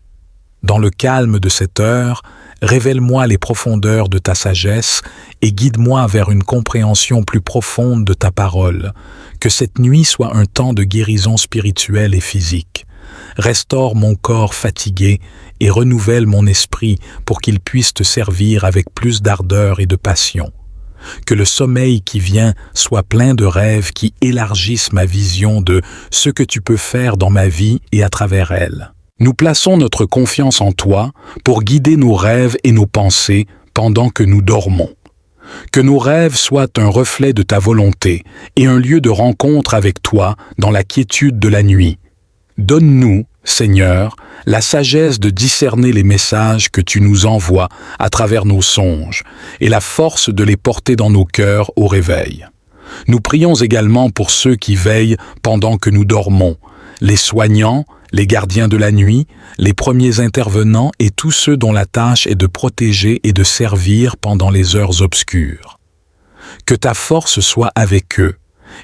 Dans le calme de cette heure, révèle-moi les profondeurs de ta sagesse et guide-moi vers une compréhension plus profonde de ta parole. Que cette nuit soit un temps de guérison spirituelle et physique. Restaure mon corps fatigué et renouvelle mon esprit pour qu'il puisse te servir avec plus d'ardeur et de passion. Que le sommeil qui vient soit plein de rêves qui élargissent ma vision de ce que tu peux faire dans ma vie et à travers elle. Nous plaçons notre confiance en toi pour guider nos rêves et nos pensées pendant que nous dormons. Que nos rêves soient un reflet de ta volonté et un lieu de rencontre avec toi dans la quiétude de la nuit. Donne-nous, Seigneur, la sagesse de discerner les messages que tu nous envoies à travers nos songes et la force de les porter dans nos cœurs au réveil. Nous prions également pour ceux qui veillent pendant que nous dormons, les soignants, les gardiens de la nuit, les premiers intervenants et tous ceux dont la tâche est de protéger et de servir pendant les heures obscures. Que ta force soit avec eux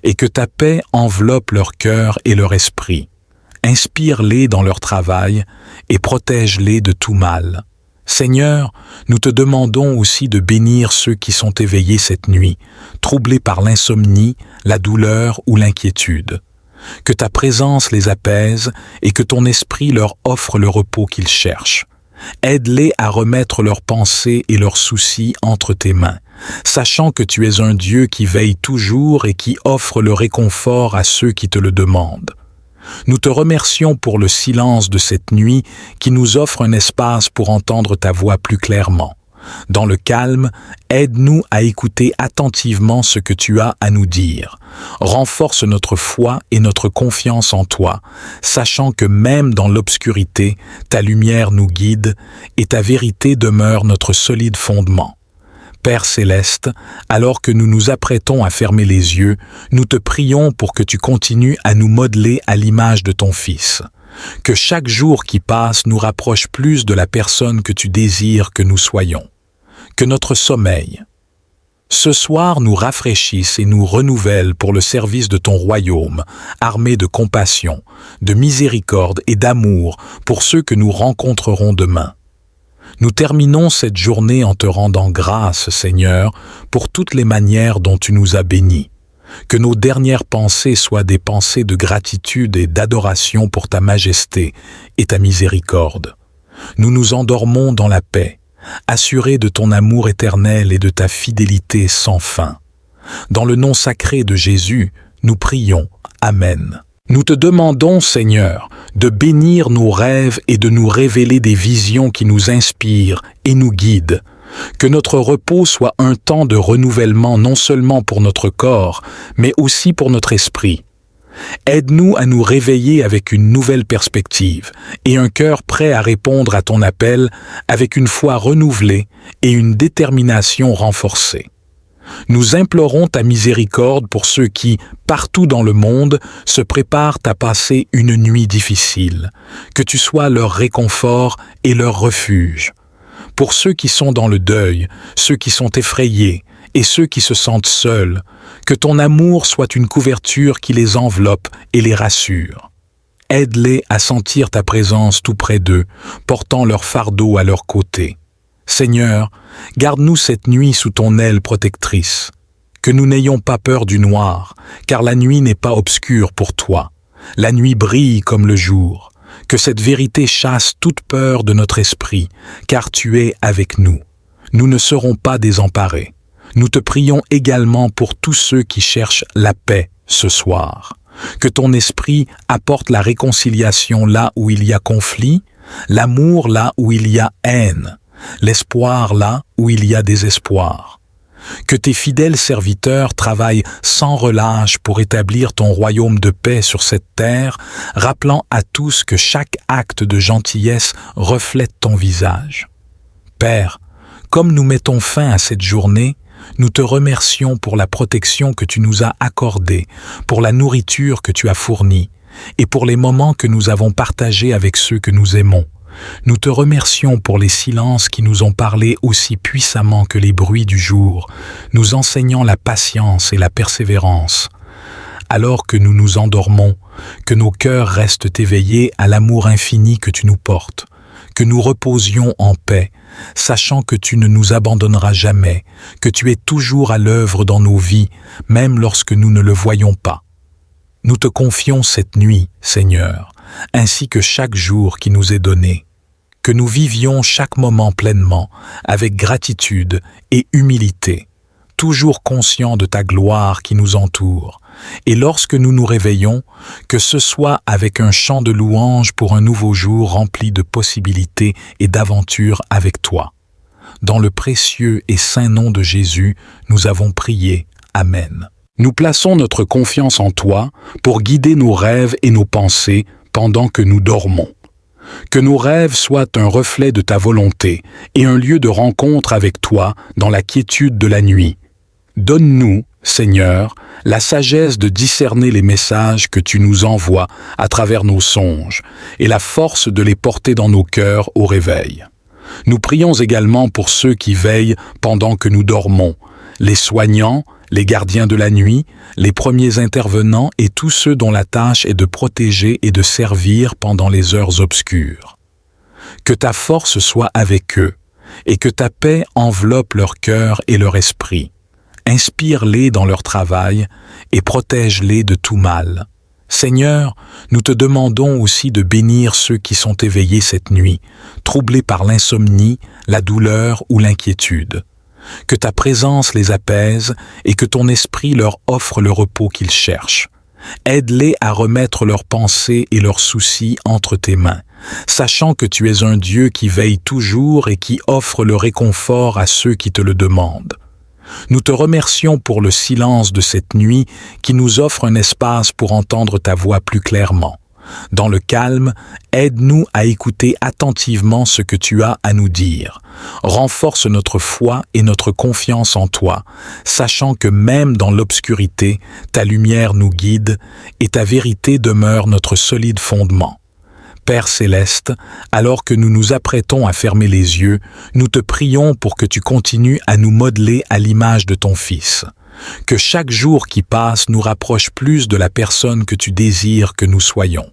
et que ta paix enveloppe leur cœur et leur esprit. Inspire-les dans leur travail et protège-les de tout mal. Seigneur, nous te demandons aussi de bénir ceux qui sont éveillés cette nuit, troublés par l'insomnie, la douleur ou l'inquiétude. Que ta présence les apaise et que ton esprit leur offre le repos qu'ils cherchent. Aide-les à remettre leurs pensées et leurs soucis entre tes mains, sachant que tu es un Dieu qui veille toujours et qui offre le réconfort à ceux qui te le demandent. Nous te remercions pour le silence de cette nuit qui nous offre un espace pour entendre ta voix plus clairement. Dans le calme, aide-nous à écouter attentivement ce que tu as à nous dire. Renforce notre foi et notre confiance en toi, sachant que même dans l'obscurité, ta lumière nous guide et ta vérité demeure notre solide fondement. Père céleste, alors que nous nous apprêtons à fermer les yeux, nous te prions pour que tu continues à nous modeler à l'image de ton Fils. Que chaque jour qui passe nous rapproche plus de la personne que tu désires que nous soyons. Que notre sommeil, ce soir, nous rafraîchisse et nous renouvelle pour le service de ton royaume, armé de compassion, de miséricorde et d'amour pour ceux que nous rencontrerons demain. Nous terminons cette journée en te rendant grâce, Seigneur, pour toutes les manières dont tu nous as bénis. Que nos dernières pensées soient des pensées de gratitude et d'adoration pour ta majesté et ta miséricorde. Nous nous endormons dans la paix, assurés de ton amour éternel et de ta fidélité sans fin. Dans le nom sacré de Jésus, nous prions. Amen. Nous te demandons, Seigneur, de bénir nos rêves et de nous révéler des visions qui nous inspirent et nous guident. Que notre repos soit un temps de renouvellement non seulement pour notre corps, mais aussi pour notre esprit. Aide-nous à nous réveiller avec une nouvelle perspective et un cœur prêt à répondre à ton appel avec une foi renouvelée et une détermination renforcée. Nous implorons ta miséricorde pour ceux qui, partout dans le monde, se préparent à passer une nuit difficile. Que tu sois leur réconfort et leur refuge. Pour ceux qui sont dans le deuil, ceux qui sont effrayés et ceux qui se sentent seuls, que ton amour soit une couverture qui les enveloppe et les rassure. Aide-les à sentir ta présence tout près d'eux, portant leur fardeau à leur côté. Seigneur, garde-nous cette nuit sous ton aile protectrice. Que nous n'ayons pas peur du noir, car la nuit n'est pas obscure pour toi. La nuit brille comme le jour. Que cette vérité chasse toute peur de notre esprit, car tu es avec nous. Nous ne serons pas désemparés. Nous te prions également pour tous ceux qui cherchent la paix ce soir. Que ton esprit apporte la réconciliation là où il y a conflit, l'amour là où il y a haine, l'espoir là où il y a désespoir. Que tes fidèles serviteurs travaillent sans relâche pour établir ton royaume de paix sur cette terre, rappelant à tous que chaque acte de gentillesse reflète ton visage. Père, comme nous mettons fin à cette journée, nous te remercions pour la protection que tu nous as accordée, pour la nourriture que tu as fournie, et pour les moments que nous avons partagés avec ceux que nous aimons. Nous te remercions pour les silences qui nous ont parlé aussi puissamment que les bruits du jour, nous enseignant la patience et la persévérance. Alors que nous nous endormons, que nos cœurs restent éveillés à l'amour infini que tu nous portes, que nous reposions en paix, sachant que tu ne nous abandonneras jamais, que tu es toujours à l'œuvre dans nos vies, même lorsque nous ne le voyons pas. Nous te confions cette nuit, Seigneur, ainsi que chaque jour qui nous est donné, que nous vivions chaque moment pleinement, avec gratitude et humilité, toujours conscients de ta gloire qui nous entoure, et lorsque nous nous réveillons, que ce soit avec un chant de louange pour un nouveau jour rempli de possibilités et d'aventures avec toi. Dans le précieux et saint nom de Jésus, nous avons prié. Amen. Nous plaçons notre confiance en toi pour guider nos rêves et nos pensées pendant que nous dormons. Que nos rêves soient un reflet de ta volonté et un lieu de rencontre avec toi dans la quiétude de la nuit. Donne-nous, Seigneur, la sagesse de discerner les messages que tu nous envoies à travers nos songes et la force de les porter dans nos cœurs au réveil. Nous prions également pour ceux qui veillent pendant que nous dormons, les soignants, les gardiens de la nuit, les premiers intervenants et tous ceux dont la tâche est de protéger et de servir pendant les heures obscures. Que ta force soit avec eux et que ta paix enveloppe leur cœur et leur esprit. Inspire-les dans leur travail et protège-les de tout mal. Seigneur, nous te demandons aussi de bénir ceux qui sont éveillés cette nuit, troublés par l'insomnie, la douleur ou l'inquiétude. Que ta présence les apaise et que ton esprit leur offre le repos qu'ils cherchent. Aide-les à remettre leurs pensées et leurs soucis entre tes mains, sachant que tu es un Dieu qui veille toujours et qui offre le réconfort à ceux qui te le demandent. Nous te remercions pour le silence de cette nuit qui nous offre un espace pour entendre ta voix plus clairement. Dans le calme, aide-nous à écouter attentivement ce que tu as à nous dire. Renforce notre foi et notre confiance en toi, sachant que même dans l'obscurité, ta lumière nous guide et ta vérité demeure notre solide fondement. Père céleste, alors que nous nous apprêtons à fermer les yeux, nous te prions pour que tu continues à nous modeler à l'image de ton Fils. Que chaque jour qui passe nous rapproche plus de la personne que tu désires que nous soyons.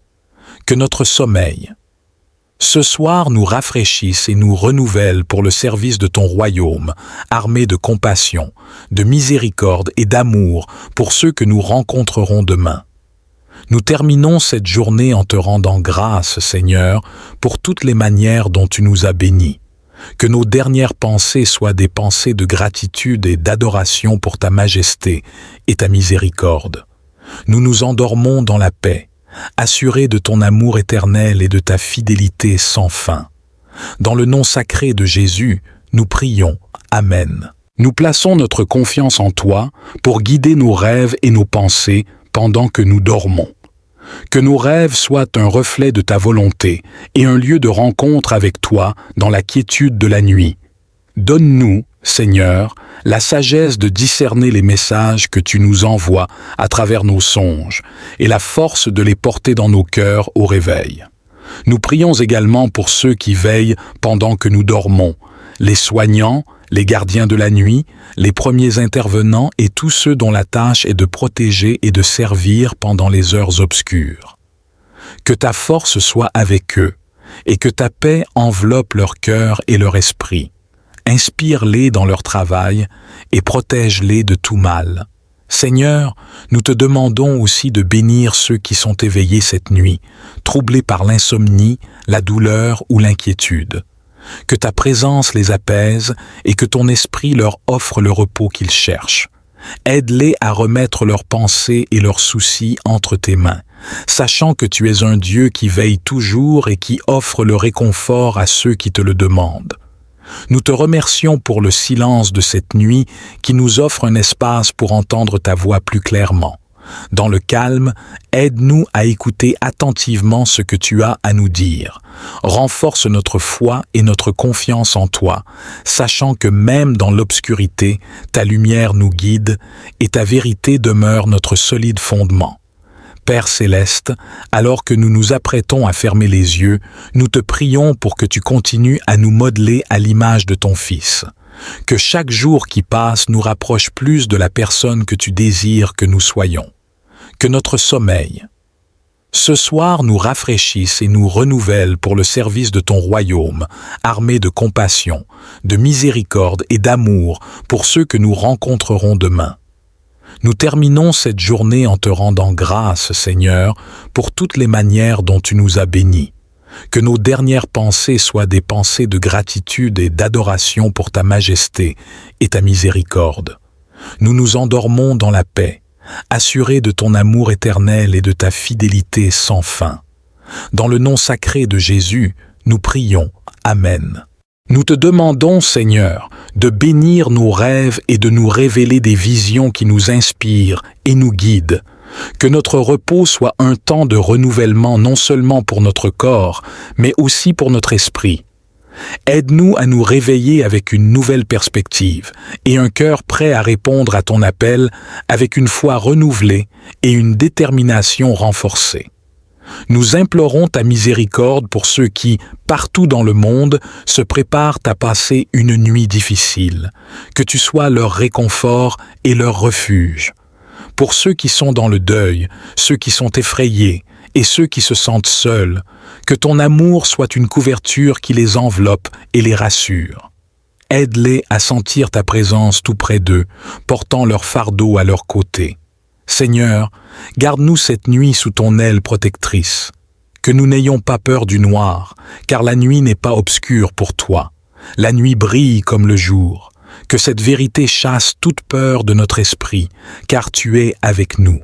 Que notre sommeil, ce soir, nous rafraîchisse et nous renouvelle pour le service de ton royaume, armé de compassion, de miséricorde et d'amour pour ceux que nous rencontrerons demain. Nous terminons cette journée en te rendant grâce, Seigneur, pour toutes les manières dont tu nous as bénis. Que nos dernières pensées soient des pensées de gratitude et d'adoration pour ta majesté et ta miséricorde. Nous nous endormons dans la paix, assurés de ton amour éternel et de ta fidélité sans fin. Dans le nom sacré de Jésus, nous prions. Amen. Nous plaçons notre confiance en toi pour guider nos rêves et nos pensées pendant que nous dormons. Que nos rêves soient un reflet de ta volonté et un lieu de rencontre avec toi dans la quiétude de la nuit. Donne-nous, Seigneur, la sagesse de discerner les messages que tu nous envoies à travers nos songes et la force de les porter dans nos cœurs au réveil. Nous prions également pour ceux qui veillent pendant que nous dormons, les soignants, les gardiens de la nuit, les premiers intervenants et tous ceux dont la tâche est de protéger et de servir pendant les heures obscures. Que ta force soit avec eux et que ta paix enveloppe leur cœur et leur esprit. Inspire-les dans leur travail et protège-les de tout mal. Seigneur, nous te demandons aussi de bénir ceux qui sont éveillés cette nuit, troublés par l'insomnie, la douleur ou l'inquiétude. Que ta présence les apaise et que ton esprit leur offre le repos qu'ils cherchent. Aide-les à remettre leurs pensées et leurs soucis entre tes mains, sachant que tu es un Dieu qui veille toujours et qui offre le réconfort à ceux qui te le demandent. Nous te remercions pour le silence de cette nuit qui nous offre un espace pour entendre ta voix plus clairement. Dans le calme, aide-nous à écouter attentivement ce que tu as à nous dire. Renforce notre foi et notre confiance en toi, sachant que même dans l'obscurité, ta lumière nous guide et ta vérité demeure notre solide fondement. Père céleste, alors que nous nous apprêtons à fermer les yeux, nous te prions pour que tu continues à nous modeler à l'image de ton Fils. Que chaque jour qui passe nous rapproche plus de la personne que tu désires que nous soyons. Que notre sommeil, ce soir, nous rafraîchisse et nous renouvelle pour le service de ton royaume, armé de compassion, de miséricorde et d'amour pour ceux que nous rencontrerons demain. Nous terminons cette journée en te rendant grâce, Seigneur, pour toutes les manières dont tu nous as bénis. Que nos dernières pensées soient des pensées de gratitude et d'adoration pour ta majesté et ta miséricorde. Nous nous endormons dans la paix, assurés de ton amour éternel et de ta fidélité sans fin. Dans le nom sacré de Jésus, nous prions. Amen. Nous te demandons, Seigneur, de bénir nos rêves et de nous révéler des visions qui nous inspirent et nous guident. Que notre repos soit un temps de renouvellement non seulement pour notre corps, mais aussi pour notre esprit. Aide-nous à nous réveiller avec une nouvelle perspective et un cœur prêt à répondre à ton appel avec une foi renouvelée et une détermination renforcée. Nous implorons ta miséricorde pour ceux qui, partout dans le monde, se préparent à passer une nuit difficile. Que tu sois leur réconfort et leur refuge. Pour ceux qui sont dans le deuil, ceux qui sont effrayés et ceux qui se sentent seuls, que ton amour soit une couverture qui les enveloppe et les rassure. Aide-les à sentir ta présence tout près d'eux, portant leur fardeau à leur côté. Seigneur, garde-nous cette nuit sous ton aile protectrice. Que nous n'ayons pas peur du noir, car la nuit n'est pas obscure pour toi. La nuit brille comme le jour. Que cette vérité chasse toute peur de notre esprit, car tu es avec nous.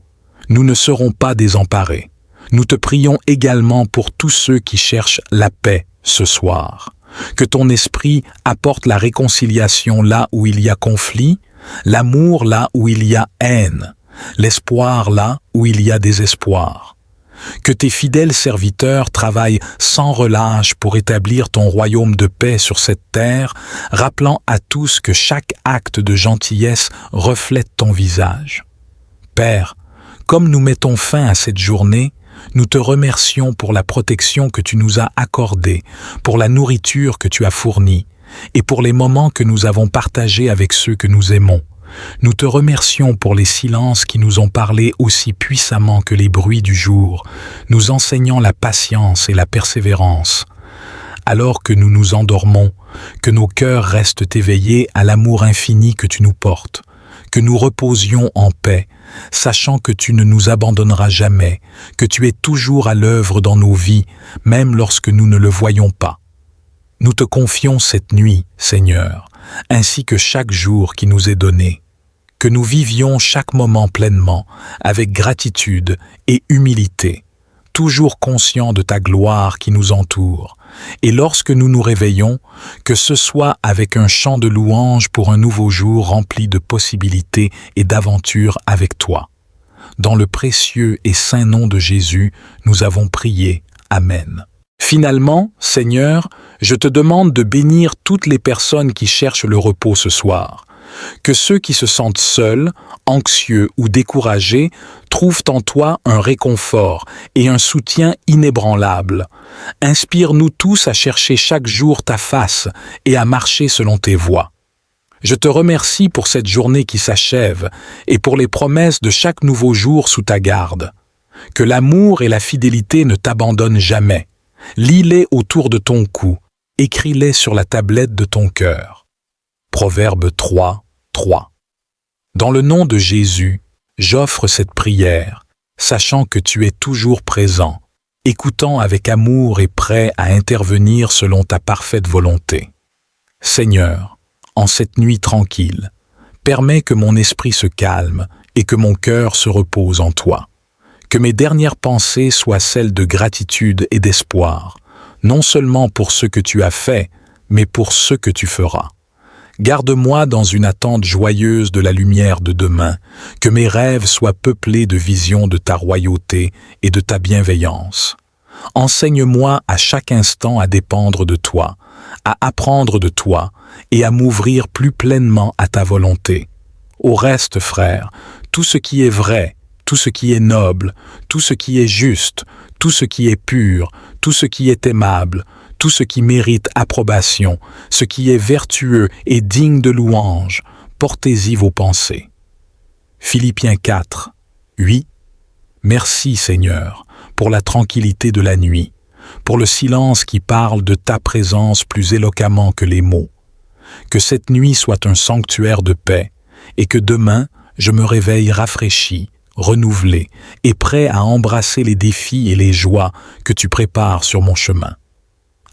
Nous ne serons pas désemparés. Nous te prions également pour tous ceux qui cherchent la paix ce soir. Que ton esprit apporte la réconciliation là où il y a conflit, l'amour là où il y a haine, l'espoir là où il y a désespoir. Que tes fidèles serviteurs travaillent sans relâche pour établir ton royaume de paix sur cette terre, rappelant à tous que chaque acte de gentillesse reflète ton visage. Père, comme nous mettons fin à cette journée, nous te remercions pour la protection que tu nous as accordée, pour la nourriture que tu as fournie, et pour les moments que nous avons partagés avec ceux que nous aimons. Nous te remercions pour les silences qui nous ont parlé aussi puissamment que les bruits du jour, nous enseignant la patience et la persévérance. Alors que nous nous endormons, que nos cœurs restent éveillés à l'amour infini que tu nous portes, que nous reposions en paix, sachant que tu ne nous abandonneras jamais, que tu es toujours à l'œuvre dans nos vies, même lorsque nous ne le voyons pas. Nous te confions cette nuit, Seigneur, ainsi que chaque jour qui nous est donné. Que nous vivions chaque moment pleinement, avec gratitude et humilité, toujours conscients de ta gloire qui nous entoure. Et lorsque nous nous réveillons, que ce soit avec un chant de louange pour un nouveau jour rempli de possibilités et d'aventures avec toi. Dans le précieux et saint nom de Jésus, nous avons prié. Amen. Finalement, Seigneur, je te demande de bénir toutes les personnes qui cherchent le repos ce soir. Que ceux qui se sentent seuls, anxieux ou découragés trouvent en toi un réconfort et un soutien inébranlable. Inspire-nous tous à chercher chaque jour ta face et à marcher selon tes voies. Je te remercie pour cette journée qui s'achève et pour les promesses de chaque nouveau jour sous ta garde. Que l'amour et la fidélité ne t'abandonnent jamais. Lis-les autour de ton cou, écris-les sur la tablette de ton cœur. Proverbe 3, 3. Dans le nom de Jésus, j'offre cette prière, sachant que tu es toujours présent, écoutant avec amour et prêt à intervenir selon ta parfaite volonté. Seigneur, en cette nuit tranquille, permets que mon esprit se calme et que mon cœur se repose en toi. Que mes dernières pensées soient celles de gratitude et d'espoir, non seulement pour ce que tu as fait, mais pour ce que tu feras. Garde-moi dans une attente joyeuse de la lumière de demain, que mes rêves soient peuplés de visions de ta royauté et de ta bienveillance. Enseigne-moi à chaque instant à dépendre de toi, à apprendre de toi et à m'ouvrir plus pleinement à ta volonté. Au reste, frère, tout ce qui est vrai, tout ce qui est noble, tout ce qui est juste, tout ce qui est pur, tout ce qui est aimable, tout ce qui mérite approbation, ce qui est vertueux et digne de louange, portez-y vos pensées. Philippiens 4, 8. Merci Seigneur pour la tranquillité de la nuit, pour le silence qui parle de ta présence plus éloquemment que les mots. Que cette nuit soit un sanctuaire de paix et que demain je me réveille rafraîchi, renouvelé et prêt à embrasser les défis et les joies que tu prépares sur mon chemin.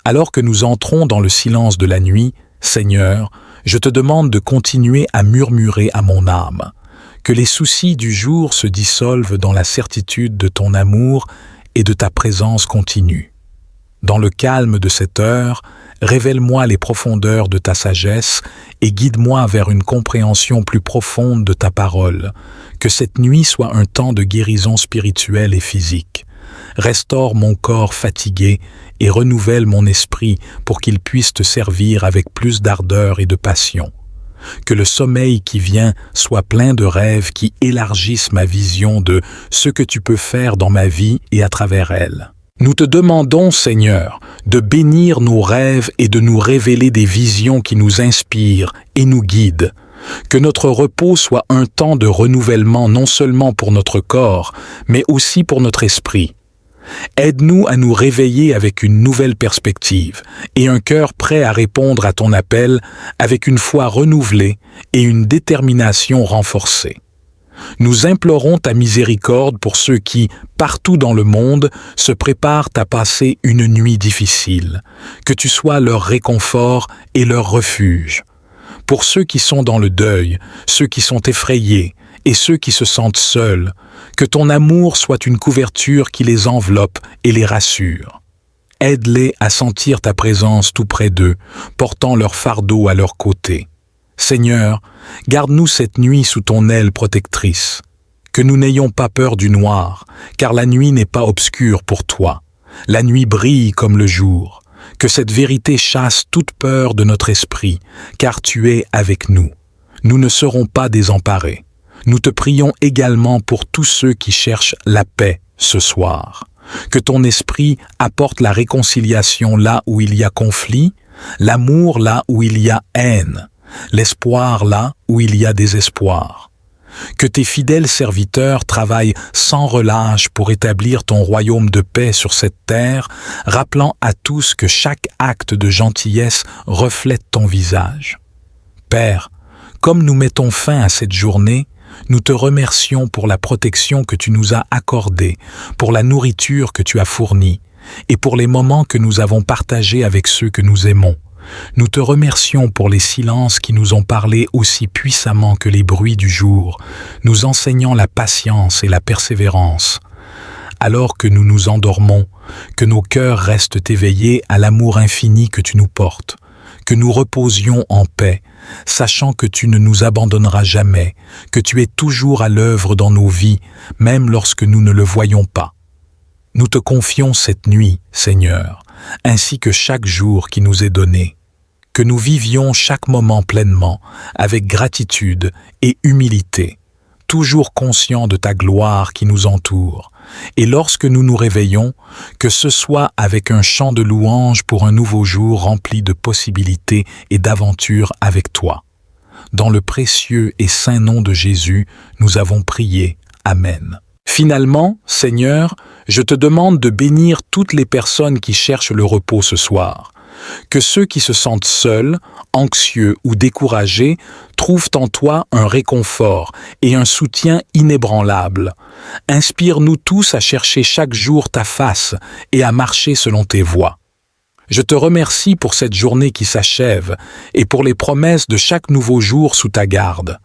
Alors que nous entrons dans le silence de la nuit, Seigneur, je te demande de continuer à murmurer à mon âme, que les soucis du jour se dissolvent dans la certitude de ton amour et de ta présence continue. Dans le calme de cette heure, révèle-moi les profondeurs de ta sagesse et guide-moi vers une compréhension plus profonde de ta parole. Que cette nuit soit un temps de guérison spirituelle et physique. Restaure mon corps fatigué et renouvelle mon esprit pour qu'il puisse te servir avec plus d'ardeur et de passion. Que le sommeil qui vient soit plein de rêves qui élargissent ma vision de ce que tu peux faire dans ma vie et à travers elle. Nous te demandons, Seigneur, de bénir nos rêves et de nous révéler des visions qui nous inspirent et nous guident. Que notre repos soit un temps de renouvellement non seulement pour notre corps, mais aussi pour notre esprit. Aide-nous à nous réveiller avec une nouvelle perspective et un cœur prêt à répondre à ton appel avec une foi renouvelée et une détermination renforcée. Nous implorons ta miséricorde pour ceux qui, partout dans le monde, se préparent à passer une nuit difficile. Que tu sois leur réconfort et leur refuge. Pour ceux qui sont dans le deuil, ceux qui sont effrayés et ceux qui se sentent seuls, que ton amour soit une couverture qui les enveloppe et les rassure. Aide-les à sentir ta présence tout près d'eux, portant leur fardeau à leur côté. Seigneur, garde-nous cette nuit sous ton aile protectrice. Que nous n'ayons pas peur du noir, car la nuit n'est pas obscure pour toi. La nuit brille comme le jour. Que cette vérité chasse toute peur de notre esprit, car tu es avec nous. Nous ne serons pas désemparés. Nous te prions également pour tous ceux qui cherchent la paix ce soir. Que ton esprit apporte la réconciliation là où il y a conflit, l'amour là où il y a haine, l'espoir là où il y a désespoir. Que tes fidèles serviteurs travaillent sans relâche pour établir ton royaume de paix sur cette terre, rappelant à tous que chaque acte de gentillesse reflète ton visage. Père, comme nous mettons fin à cette journée, nous te remercions pour la protection que tu nous as accordée, pour la nourriture que tu as fournie, et pour les moments que nous avons partagés avec ceux que nous aimons. Nous te remercions pour les silences qui nous ont parlé aussi puissamment que les bruits du jour, nous enseignant la patience et la persévérance. Alors que nous nous endormons, que nos cœurs restent éveillés à l'amour infini que tu nous portes, que nous reposions en paix, sachant que tu ne nous abandonneras jamais, que tu es toujours à l'œuvre dans nos vies, même lorsque nous ne le voyons pas. Nous te confions cette nuit, Seigneur, ainsi que chaque jour qui nous est donné. Que nous vivions chaque moment pleinement, avec gratitude et humilité, toujours conscients de ta gloire qui nous entoure. Et lorsque nous nous réveillons, que ce soit avec un chant de louange pour un nouveau jour rempli de possibilités et d'aventures avec toi. Dans le précieux et saint nom de Jésus, nous avons prié. Amen. Finalement, Seigneur, je te demande de bénir toutes les personnes qui cherchent le repos ce soir. Que ceux qui se sentent seuls, anxieux ou découragés trouvent en toi un réconfort et un soutien inébranlable. Inspire-nous tous à chercher chaque jour ta face et à marcher selon tes voies. Je te remercie pour cette journée qui s'achève et pour les promesses de chaque nouveau jour sous ta garde.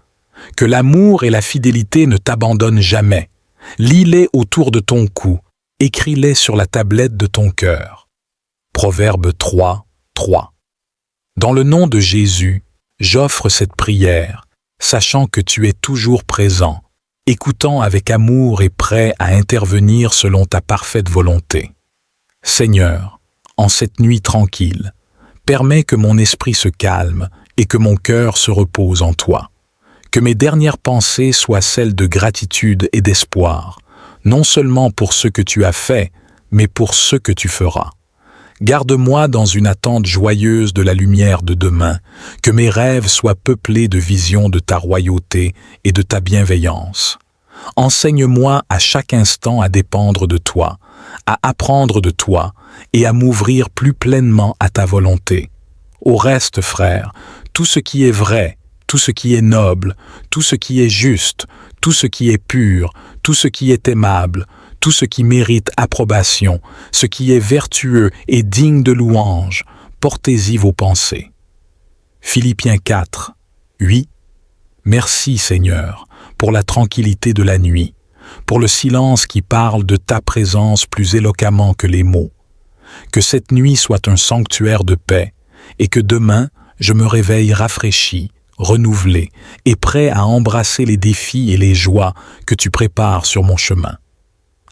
Que l'amour et la fidélité ne t'abandonnent jamais. Lis-les autour de ton cou, écris-les sur la tablette de ton cœur. Proverbe 3, 3. Dans le nom de Jésus, j'offre cette prière, sachant que tu es toujours présent, écoutant avec amour et prêt à intervenir selon ta parfaite volonté. Seigneur, en cette nuit tranquille, permets que mon esprit se calme et que mon cœur se repose en toi. Que mes dernières pensées soient celles de gratitude et d'espoir, non seulement pour ce que tu as fait, mais pour ce que tu feras. Garde-moi dans une attente joyeuse de la lumière de demain, que mes rêves soient peuplés de visions de ta royauté et de ta bienveillance. Enseigne-moi à chaque instant à dépendre de toi, à apprendre de toi et à m'ouvrir plus pleinement à ta volonté. Au reste, frère, tout ce qui est vrai, tout ce qui est noble, tout ce qui est juste, tout ce qui est pur, tout ce qui est aimable, tout ce qui mérite approbation, ce qui est vertueux et digne de louange, portez-y vos pensées. Philippiens 4, 8. Merci Seigneur, pour la tranquillité de la nuit, pour le silence qui parle de ta présence plus éloquemment que les mots. Que cette nuit soit un sanctuaire de paix, et que demain, je me réveille rafraîchi, renouvelé et prêt à embrasser les défis et les joies que tu prépares sur mon chemin.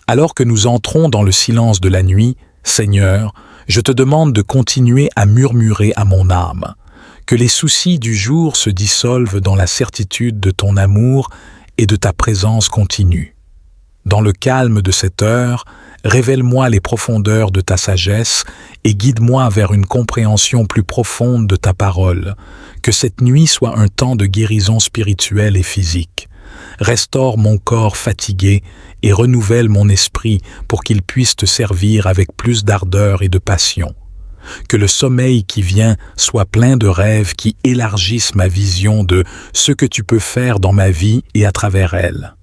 Alors que nous entrons dans le silence de la nuit, Seigneur, je te demande de continuer à murmurer à mon âme, que les soucis du jour se dissolvent dans la certitude de ton amour et de ta présence continue. Dans le calme de cette heure, révèle-moi les profondeurs de ta sagesse et guide-moi vers une compréhension plus profonde de ta parole. Que cette nuit soit un temps de guérison spirituelle et physique. Restaure mon corps fatigué et renouvelle mon esprit pour qu'il puisse te servir avec plus d'ardeur et de passion. Que le sommeil qui vient soit plein de rêves qui élargissent ma vision de ce que tu peux faire dans ma vie et à travers elle.